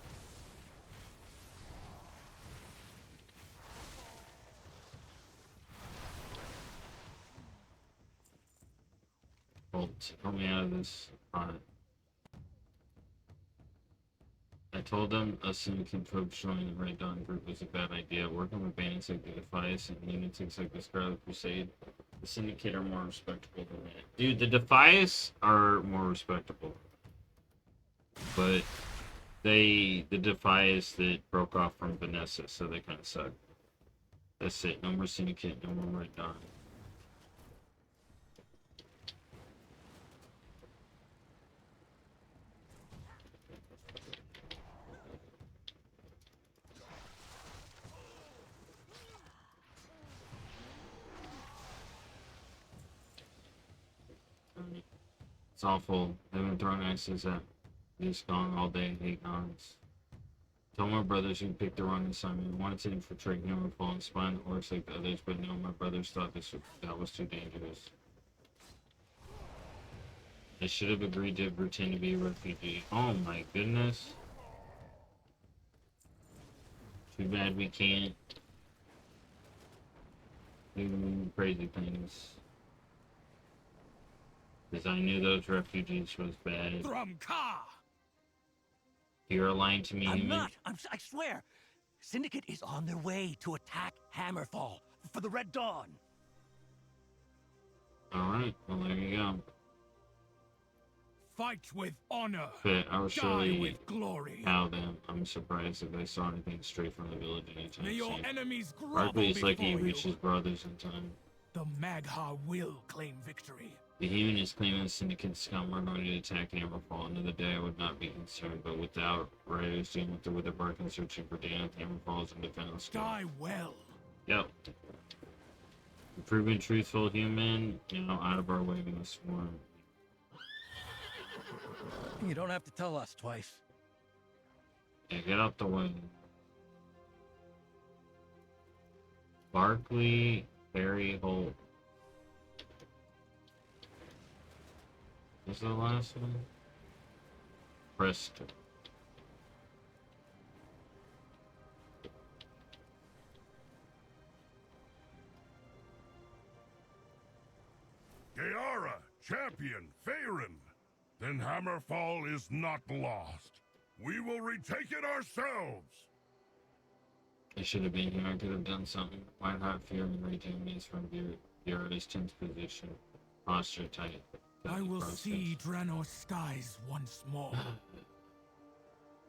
Well, help me out of this. I told them a syndicate folks joining the Red Dawn group was a bad idea. Working with bandits like the Defias and lunatics like the Scarlet Crusade, the syndicate are more respectable than that. Dude, the Defias are more respectable. But the Defias that broke off from Vanessa, so they kind of suck. That's it. No more syndicate, no more Red Dawn. It's awful. They've been throwing axes at this gong all day. Hate gongs. Told my brothers who picked the wrong assignment. Wanted to infiltrate Hammerfall and spy on the orcs like the others, but no, my brothers thought that was too dangerous. I should have agreed to pretend to be a refugee. Oh my goodness. Too bad we can't do crazy things. Because I knew those refugees was bad. Thrumka! You're lying to me, I'm human. not. I swear. Syndicate is on their way to attack Hammerfall for the Red Dawn. Alright, well there you go. Fight with honor. But I was surely with glory. how them. I'm surprised if I saw anything straight from the village anytime May your soon. enemies grovel Hardly it's like he before reached you. his brothers in time. The Magha will claim victory. The human is claiming the Syndicate scum are going to attack Hammerfall. Another day I would not be concerned, but without Riders dealing with the Witherbark and searching for Dana, Hammerfall is indefensible. Die well. Yep. Proven truthful human, out of our way in the swarm. You don't have to tell us twice. Yeah, get out the way. Barkley, Barry Holt. Is the last one? Preston. Gayara, champion, Faerun. Then Hammerfall is not lost. We will retake it ourselves. I should have been here. I could have done something. Why not fear and retain me from Gayara's 10th position? Posture tight. I will see Draenor's skies once more.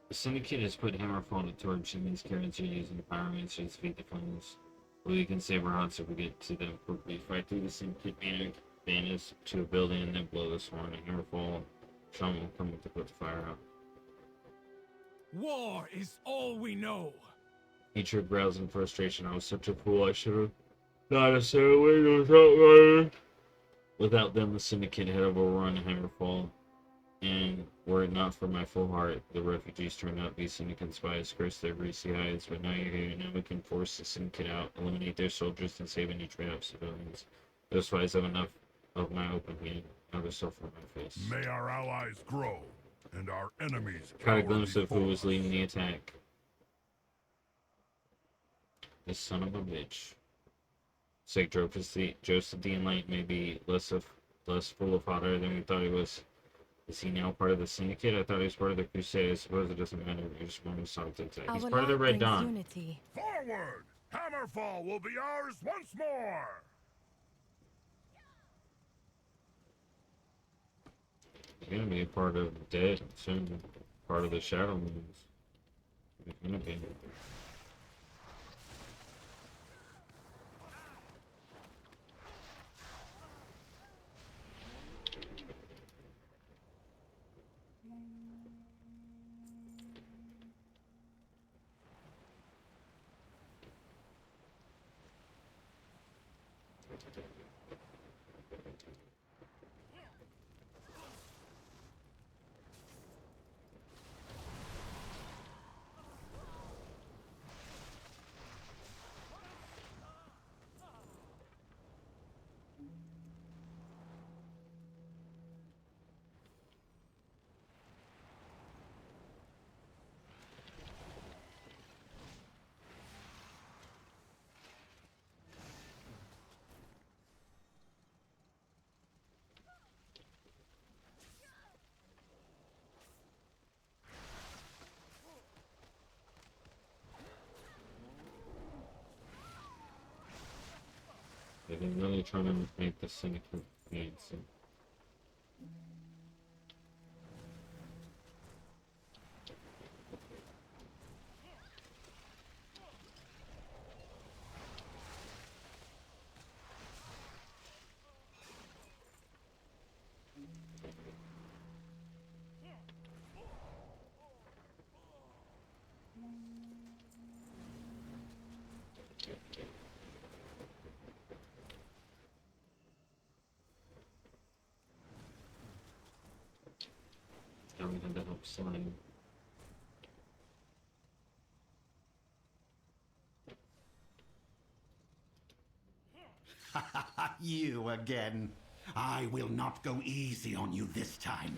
The Syndicate has put Hammerfall to torch, and these carrots are using pyromancy to defeat the flames. We can save our hearts if we get to them quickly. Fight through the Syndicate bandits to a building and then blow the swarm. And Hammerfall, Sean will come to put the fire out. War is all we know. Hatred growls in frustration. I was such a fool. I should have not have said away without Ryder. Without them, the Syndicate had overrun Hammerfall. And were it not for my full heart, the refugees turned out to be Syndicate spies, cursed their greasy hides. But now you're here. Now we can force the Syndicate out, eliminate their soldiers, and save any trapped civilians. Those spies have enough of my open hand. Now they're still from my face. May our allies grow, and our enemies Caught a glimpse of who was leading the attack. This son of a bitch. It's like Joseph the Enlightened may be less full of hot air than we thought he was. Is he now part of the Syndicate? I thought he was part of the Crusade. I suppose it doesn't matter. We just want something to attack. He's part of the Red Dawn. Unity. Forward! Hammerfall will be ours once more! He's gonna be a part of Dead soon. Part of the Shadow Moons. He's gonna be. They're really trying to make the Syndicate fancy. Now we had to help Slime. You again. I will not go easy on you this time.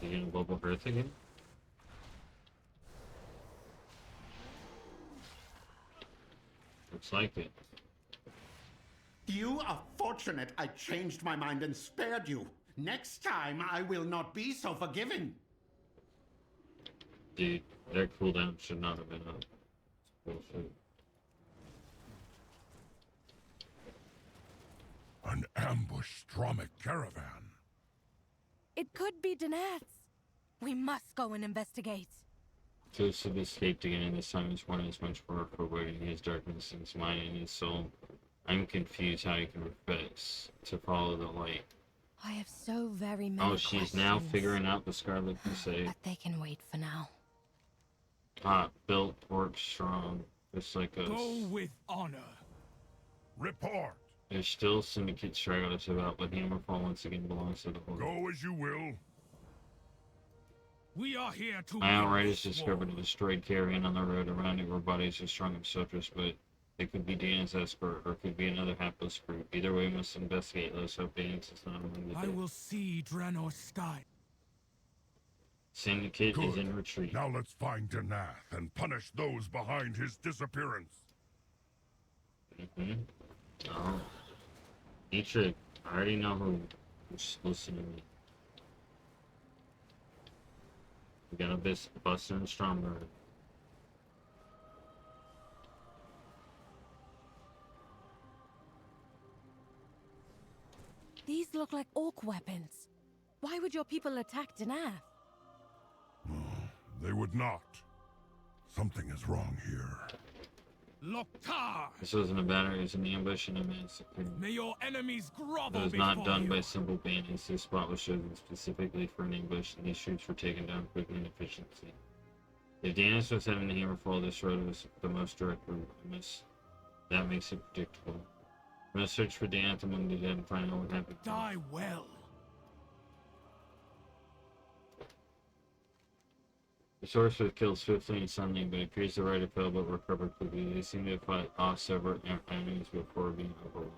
You gonna bubble Earth again? Looks like it. You are fortunate I changed my mind and spared you. Next time, I will not be so forgiving. Dude, their cooldown should not have been up. It's bullshit. An ambushed Stromic caravan. It could be Danath's. We must go and investigate. Joseph escaped again, and this time his one is much more foreboding. His darkness in his mind and his soul. I'm confused how he can profess to follow the light. I have so very many Oh, she's now questions, figuring out the Scarlet Crusade. but they can wait for now. Hot, built, orc strong. Just like us. Go with honor. Report. There's still syndicate stragglers about, but Hammerfall once again belongs to the Horde. Go as you will. We are here to My win outriders this discovered a war. destroyed caravan on the road around it where bodies are strung in soldiers, but it could be Dana's escort or it could be another hapless group. Either way, we must investigate. Let's hope Dana's is not among the I dead. will see Draenor's sky. Syndicate is Good. in retreat. Now let's find Danath and punish those behind his disappearance. Oh. Dietrich, I already know who's listening to me. We got a Buster and Stromberg. These look like orc weapons. Why would your people attack Danath? They would not. Something is wrong here. Loktar! This wasn't a battle, it was an ambush and a massacre. May your enemies grovel It was before not done you. by simple bandits. This spot was chosen specifically for an ambush, and these troops were taken down quickly and efficiently. If Danis was heading to Hammerfall, this road was the most direct route. That makes it predictable. I'm gonna search for Danath among the dead and find out what happened. Die well. The sorcerer killed swiftly and suddenly, but it appears the rider fell but recovered quickly. They seem to have fought off several enemies before being overwhelmed.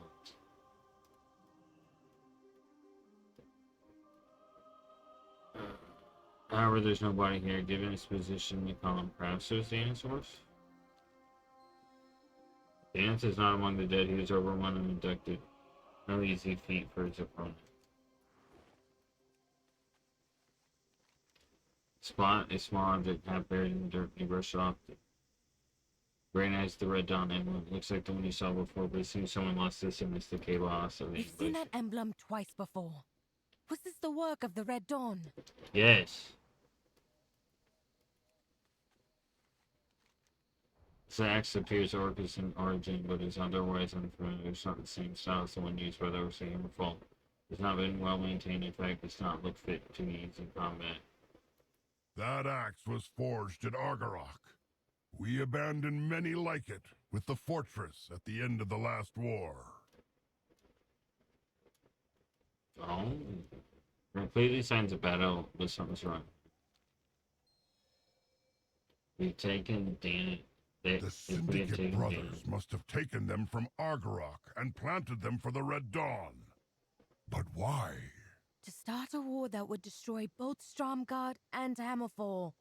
However, there's nobody here. Given his position, we call him perhaps those dinosaurs. Danath is not among the dead. He was overwhelmed and abducted. No easy feat for his opponent. Spot a small object half buried in the dirt. He brushed off. Recognized the red dawn emblem. Looks like the one you saw before, but it seems someone lost this and missed the cable off of the We've seen that emblem twice before. Was this the work of the Red Dawn? Yes. This axe appears Orcus in origin, but is otherwise unfamiliar. It's not the same style as the one used by the Overseer Hammerfall. It's not been well maintained. In fact, it's not look fit to be used in combat. That axe was forged at Argarok. We abandoned many like it with the fortress at the end of the last war. Oh. Completely signs of battle, but something's wrong. We've taken Dana. The Syndicate brothers must have taken them from Argarok and planted them for the Red Dawn. But why? To start a war that would destroy both Stromgard and Hammerfall,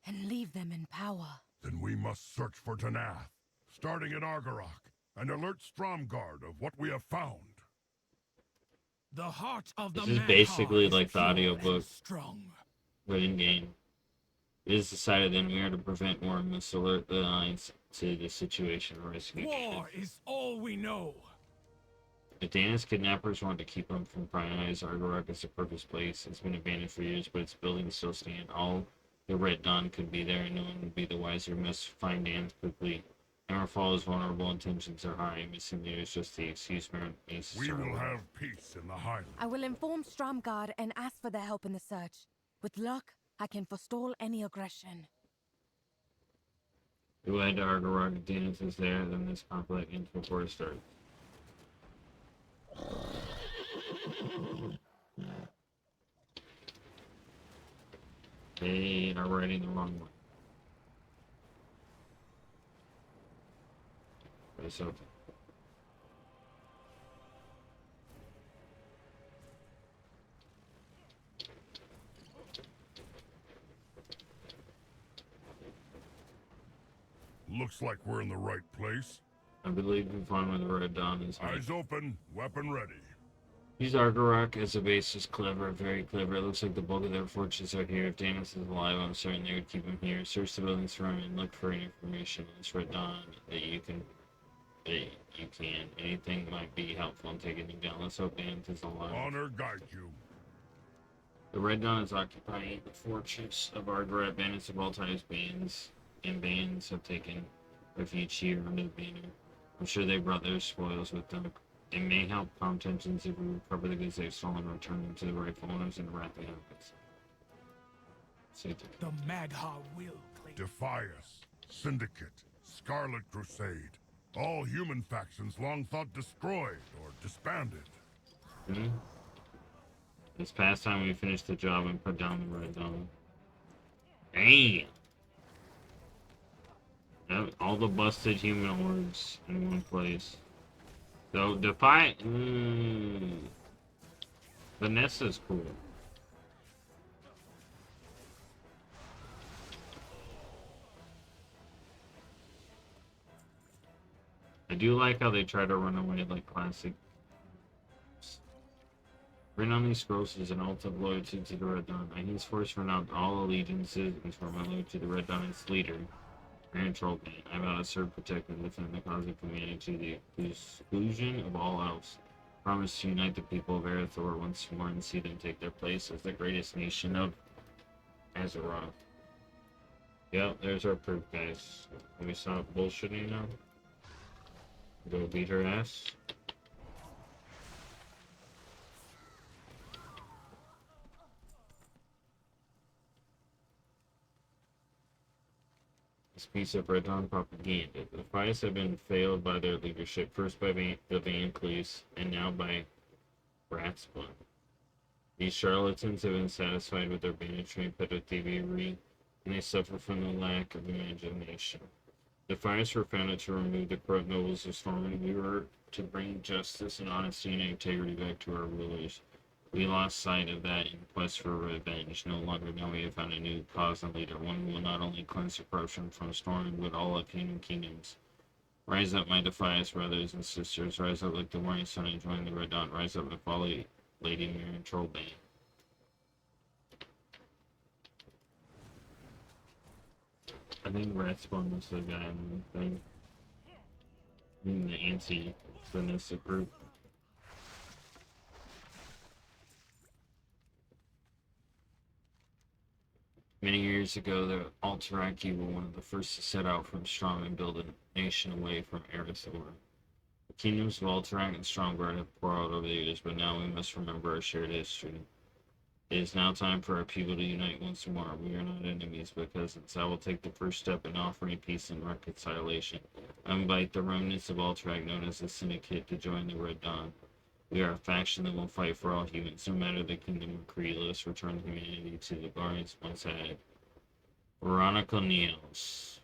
and leave them in power. Then we must search for Danath, starting at Argarok, and alert Stromgard of what we have found. The heart of the This is basically like the audiobook, strong. but in game. It is decided then we are to prevent war and must alert the Alliance to the situation or rescue. War is all we know. If Dana's kidnappers want to keep him from prying eyes, Argarok is the perfect place. It's been abandoned for years, but its buildings still stand. All the Red Dawn could be there, and no one would be the wiser. We must find Dan quickly. Hammerfall is vulnerable, intentions are high. Missing there is just the excuse Marin needs to We serve. will have peace in the Highlands. I will inform Stromgard and ask for their help in the search. With luck, I can forestall any aggression. We will head to Argarok. If Dana's is there, then this conflict ends before it starts. They are riding the wrong way. It's open. Looks like we're in the right place. I believe we find where the Red Dawn is. Eyes open, weapon ready. Use Argarok as a base is clever, very clever. It looks like the bulk of their forces are here. If Danis is alive, I'm certain they would keep him here. Search the buildings for him and look for any information on this Red Dawn that you can. Anything might be helpful in taking him down. Let's hope Danis is alive. Honor guide you. The Red Dawn is occupying the fortress of Argarok. Bandits of all types, bands have taken refuge here under the banner. I'm sure they brought their spoils with them. It may help calm tensions if we recover the goods they've stolen and return them to the rightful owners in the Wrathly Outfits. The Magha will claim. Defias, Syndicate, Scarlet Crusade. All human factions long thought destroyed or disbanded. It's past time we finish the job and put down the Red Dawn. Damn! All the busted human hordes in one place. So, Vanessa's cool. I do like how they try to run away like classic. Written on these scrolls is an oath of loyalty to the Red Dawn. I henceforth renounce all allegiances and swear my loyalty to the Red Dawn and its leader, Grand Trollbane. I vow to serve, protect, and defend the cause of humanity to the exclusion of all else. Promise to unite the people of Erethdor once more and see them take their place as the greatest nation of Azeroth. Yep, there's our proof, guys. Can we stop bullshitting now? Go beat her ass. This piece of Red Dawn propaganda. The fights have been failed by their leadership, first by the Van Cleese, and now by Ratspawn. These charlatans have been satisfied with their banditry and pedophilia, and they suffer from the lack of imagination. The fires were founded to remove the corrupt nobles of Stormwind. We were to bring justice and honesty and integrity back to our rulers. We lost sight of that in quest for revenge. No longer now we have found a new cause and leader, one who will not only cleanse the corruption from Stormwind, but all of kingdoms. Rise up, my defiance brothers and sisters. Rise up like the morning sun and join the Red Dawn. Rise up and follow Lady Mirren Trollbane. I think Ratspawn was the guy in the thing. In the anti-Vanessa group. Many years ago, the Alterac were one of the first to set out from Strong and build a nation away from Erethdor. The kingdoms of Alterac and Strongguard have quarreled over the years, but now we must remember our shared history. It is now time for our people to unite once more. We are not enemies, but cousins. I will take the first step in offering peace and reconciliation. I invite the remnants of Alterac, known as the Syndicate, to join the Red Dawn. We are a faction that will fight for all humans, no matter the kingdom of creed. Let us return humanity to the guardians once had. Veronica Niels.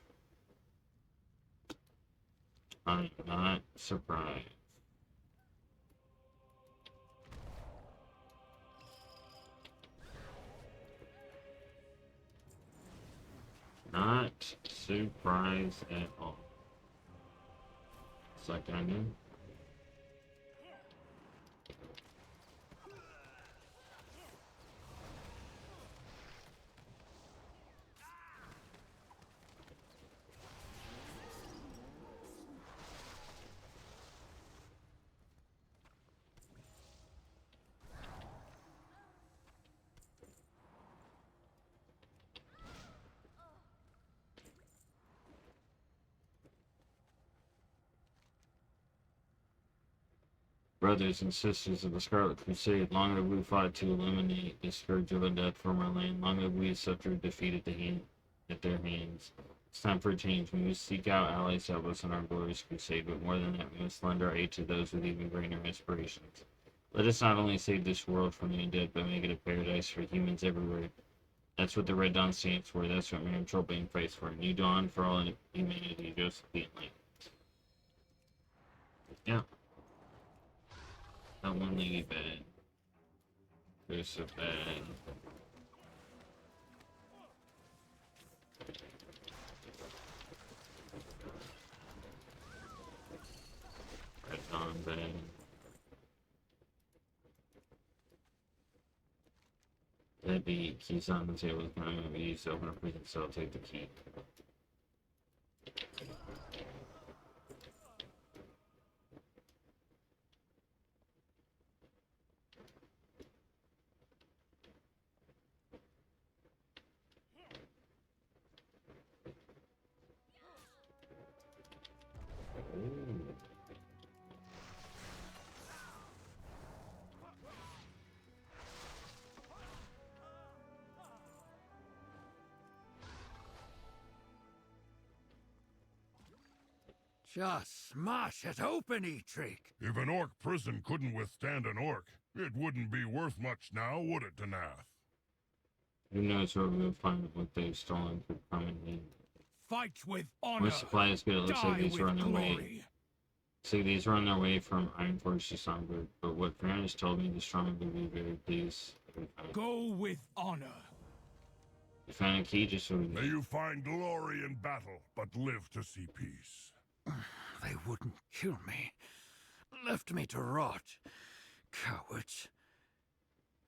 I'm not surprised. Not surprised at all. It's like I knew. Brothers and sisters of the Scarlet Crusade, long have we fought to eliminate the scourge of undeath from our land. Long have we suffered defeat at their hands. It's time for a change. We must seek out allies to help us in our glorious crusade, but more than that, we must lend our aid to those with even greater aspirations. Let us not only save this world from the undead, but make it a paradise for humans everywhere. That's what the Red Dawn stands for. That's what Miriam Trollbane fights for. A new dawn for all humanity, Joseph the Enlightened. Yeah. Not one lady bad. There's a bad. Red Dawn bad. That'd be keys on the table. Can I be used to open a prison cell? Take the key. Just smash it open, Etrik. If an orc prison couldn't withstand an orc, it wouldn't be worth much now, would it, Danath? Who knows where we'll find what they've stolen for coming in. Fight with honor. Once supply is good, it looks like Die these are on with their way. glory. So these are on their way from Ironforge to Songbird, but what Farron has told me, the strong will be very pleased. Go with honor. You found a key just so we May you find glory in battle, but live to see peace. They wouldn't kill me. Left me to rot. Cowards.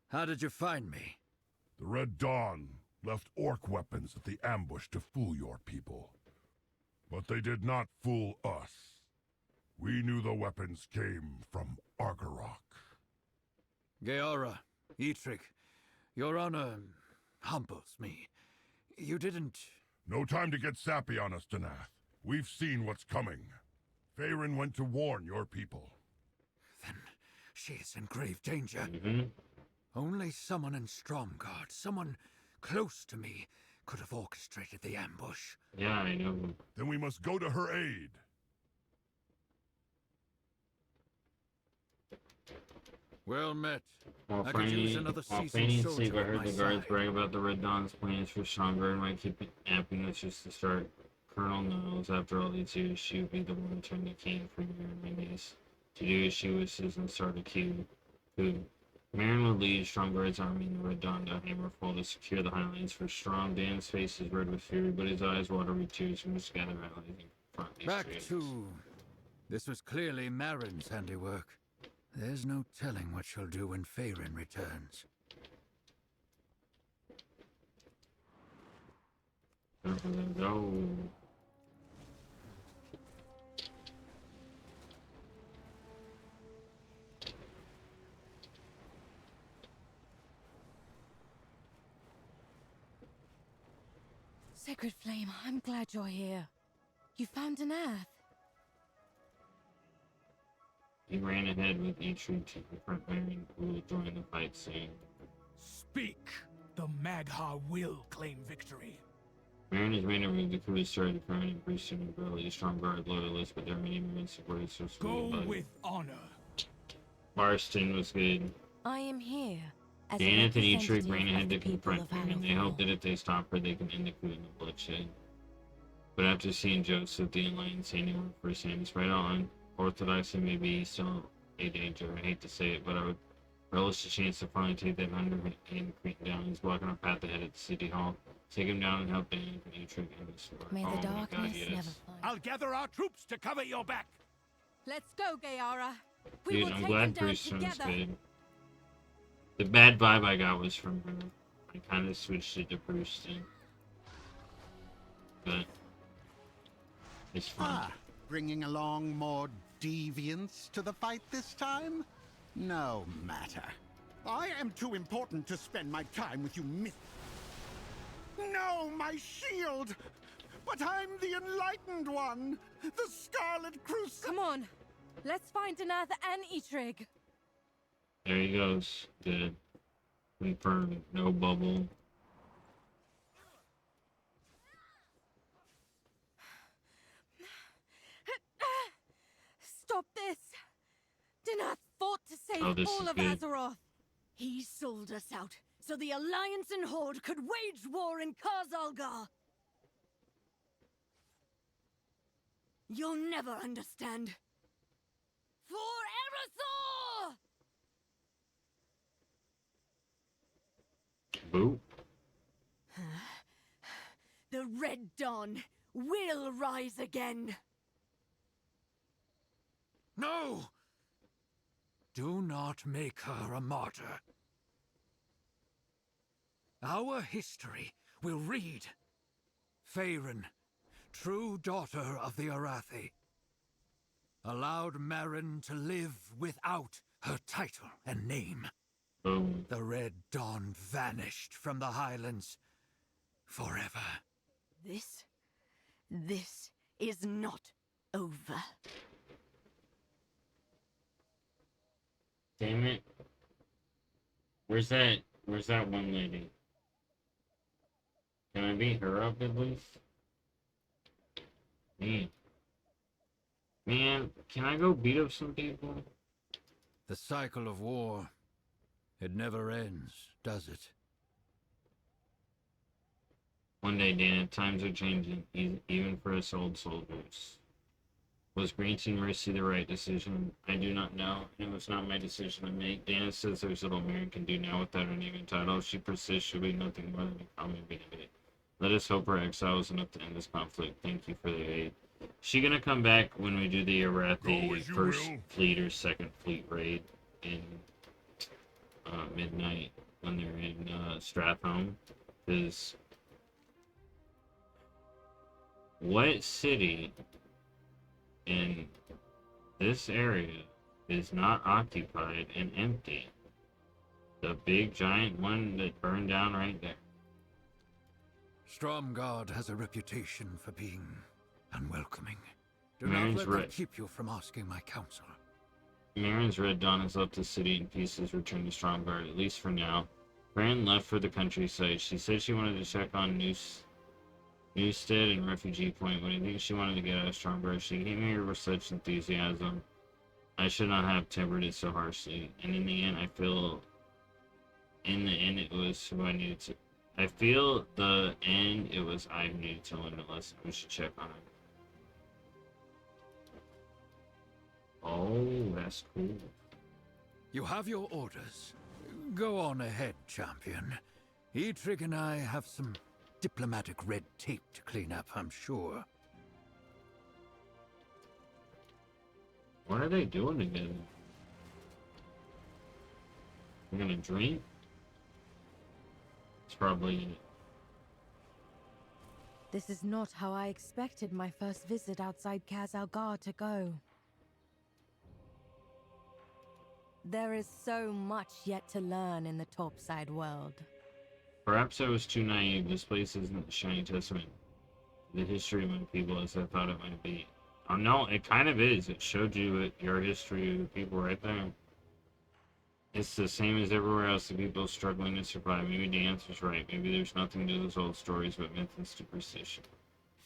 How did you find me? The Red Dawn left orc weapons at the ambush to fool your people. But they did not fool us. We knew the weapons came from Argarok. Geara, Etrik, your honor humbles me. You didn't... No time to get sappy on us, Danath. We've seen what's coming. Farron went to warn your people. Then she is in grave danger. Only someone in Stromgarde, someone close to me, could have orchestrated the ambush. Yeah, I know. Then we must go to her aid. Well met. While I could use another seasoned soldier sleep, I at heard my the guards side. brag about the Red Dawn's plans for Stronger and might keep amping us just to start. Colonel knows after all these years, she would be the one to turn the king for Marin my niece. To do as she wishes and start a coup. Marin would lead Stromgarde's army in the Red Dawn to Hammerfall to secure the Highlands for Strong. Dan's face is red with fury, but his eyes water with tears and must gather allies and confront these Back traitors. to... This was clearly Marin's handiwork. There's no telling what she'll do when Farron returns. No. Sacred Flame, I'm glad you're here. You found an earth. He ran ahead with Etri to confront Marin, who will join the fight soon. Speak. The Magha will claim victory. Marin has made a move to coup started Farron and Bruce and Burley, Stromgarde loyalists, but there are many Marin supporters so Go with honor. Marston was good. I am here. As Janet and Etri representative ran of ahead the to people confront of Farron. They Hammerfall. hope that if they stop her, they can end the coup and the bloodshed. But after seeing Joseph, the Alliance handing firsthand is right on. Orthodoxy may be still a danger. I hate to say it, but I would relish the chance to finally take that underhand Cretan down. He's blocking our path ahead at the City Hall. Take him down and help Dan and Etri end this war. May Oh the my God, darkness yes. never find. I'll gather our troops to cover your back. Let's go, Geara. We Dude, will I'm take glad them down Bruce sounds together. good. The bad vibe I got was from her. I kind of switched it to Bruce then. But it's fun. Ah, bringing along more deviants to the fight this time? No matter. I am too important to spend my time with you No, my shield! But I'm the enlightened one! The Scarlet Crusade! Come on. Let's find Danath and Etrig. There he goes. Good. Confirmed. No bubble. Stop this! Danath fought to save Oh, this all is of good. Azeroth. He sold us out so the Alliance and Horde could wage war in Khazalgar. You'll never understand. For Erethdor! Boo. The Red Dawn will rise again. No! Do not make her a martyr. Our history will read. Farron, true daughter of the Arathi, allowed Marin to live without her title and name. Boom. The Red Dawn vanished from the Highlands forever. This is not over. Damn it. Where's that one lady? Can I beat her up at least? Man. Man, can I go beat up some people? The cycle of war, it never ends, does it? One day, Dana, times are changing, even for us old soldiers. Was granting Mercy the right decision? I do not know, and it was not my decision to make. Dana says there's little Mary can do now without her name and title. If she persists, she'll be nothing more than a common bandit. Let us hope her exile is enough to end this conflict. Thank you for the aid. Is she gonna come back when we do the Arathi first fleet or second fleet raid in midnight when they're in Strathhome? Because what city in this area is not occupied and empty? The big giant one that burned down right there. Stromgarde has a reputation for being unwelcoming. Do Marin's not let them right. keep you from asking my counsel. Marin's Red Dawn has left the city in pieces, returned to Stromgarde, at least for now. Fran left for the countryside. She said she wanted to check on Newstead and Refugee Point. What do you think she wanted to get out of Stromgarde? She came here with such enthusiasm. I should not have tempered it so harshly. And in the end, it was who I needed to. I feel the end, it was I who needed to learn a lesson. We should check on it. Oh, that's cool. You have your orders. Go on ahead, champion. Eitrig and I have some diplomatic red tape to clean up, I'm sure. What are they doing together? We're gonna drink? It's probably it. This is not how I expected my first visit outside Kaz-Algar to go. There is so much yet to learn in the topside world. Perhaps I was too naive. This place isn't the Shining Testament. The history of my people as I thought it might be. Oh no, it kind of is. It showed you your history of the people right there. It's the same as everywhere else. The people struggling to survive. Maybe the answer's right. Maybe there's nothing to those old stories but myth and superstition.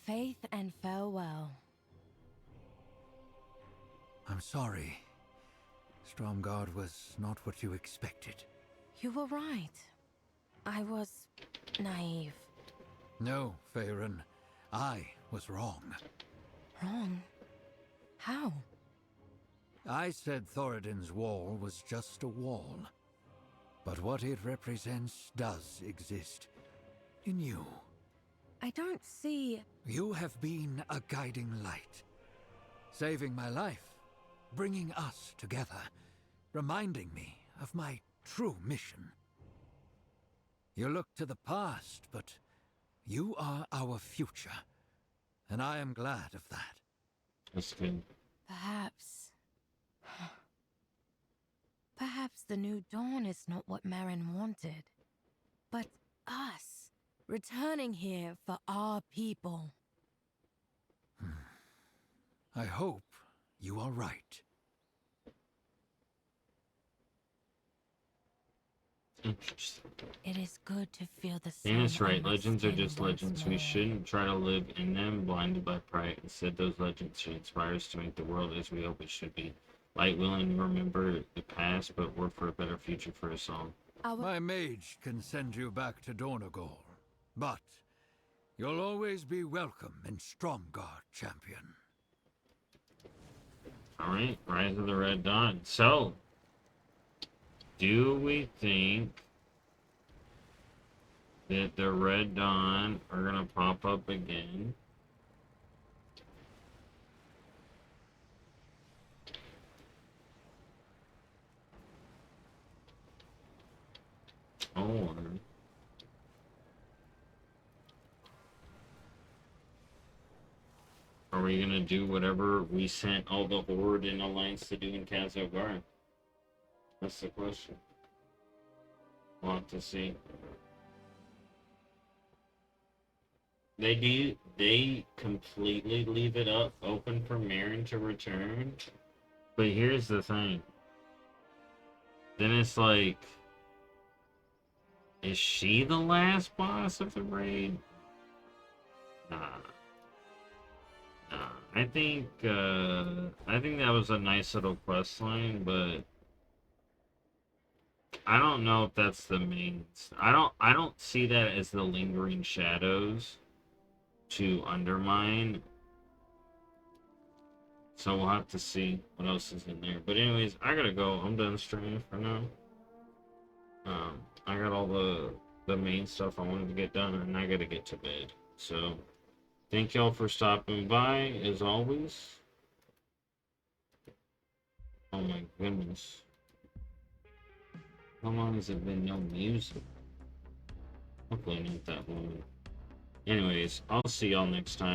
Faith and farewell. I'm sorry. Stromgarde was not what you expected. You were right. I was naive. No, Faerun. I was wrong. Wrong? How? I said Thoradin's wall was just a wall. But what it represents does exist. In you. I don't see... You have been a guiding light. Saving my life. Bringing us together. Reminding me of my true mission. You look to the past, but you are our future. And I am glad of that. That's good. Perhaps the new dawn is not what Marin wanted. But us, returning here for our people. I hope you are right. Interesting. It is good to feel the sun. Dana's right. on my Legends are skin just once legends. more. We shouldn't try to live in them, blinded by pride. Instead, those legends should inspire us to make the world as we hope it should be. Light willing to remember the past, but work for a better future for us all. My mage can send you back to Dornagol, but you'll always be welcome in Stromgarde, champion. Alright, Rise of the Red Dawn. So, do we think that the Red Dawn are gonna pop up again? Or are we gonna do whatever we sent all the Horde and Alliance to do in Kaz-Algar? That's the question. We'll have to see. They completely leave it up open for Marin to return. But here's the thing. Then it's like, is she the last boss of the raid? Nah. Nah. I think that was a nice little quest line, but I don't know if that's the main. I don't see that as the lingering shadows to undermine. So we'll have to see what else is in there. But anyways, I gotta go. I'm done streaming for now. I got all the main stuff I wanted to get done, and I gotta get to bed. So thank y'all for stopping by, as always. Oh my goodness. How long has it been no music? Hopefully not that long. Anyways, I'll see y'all next time.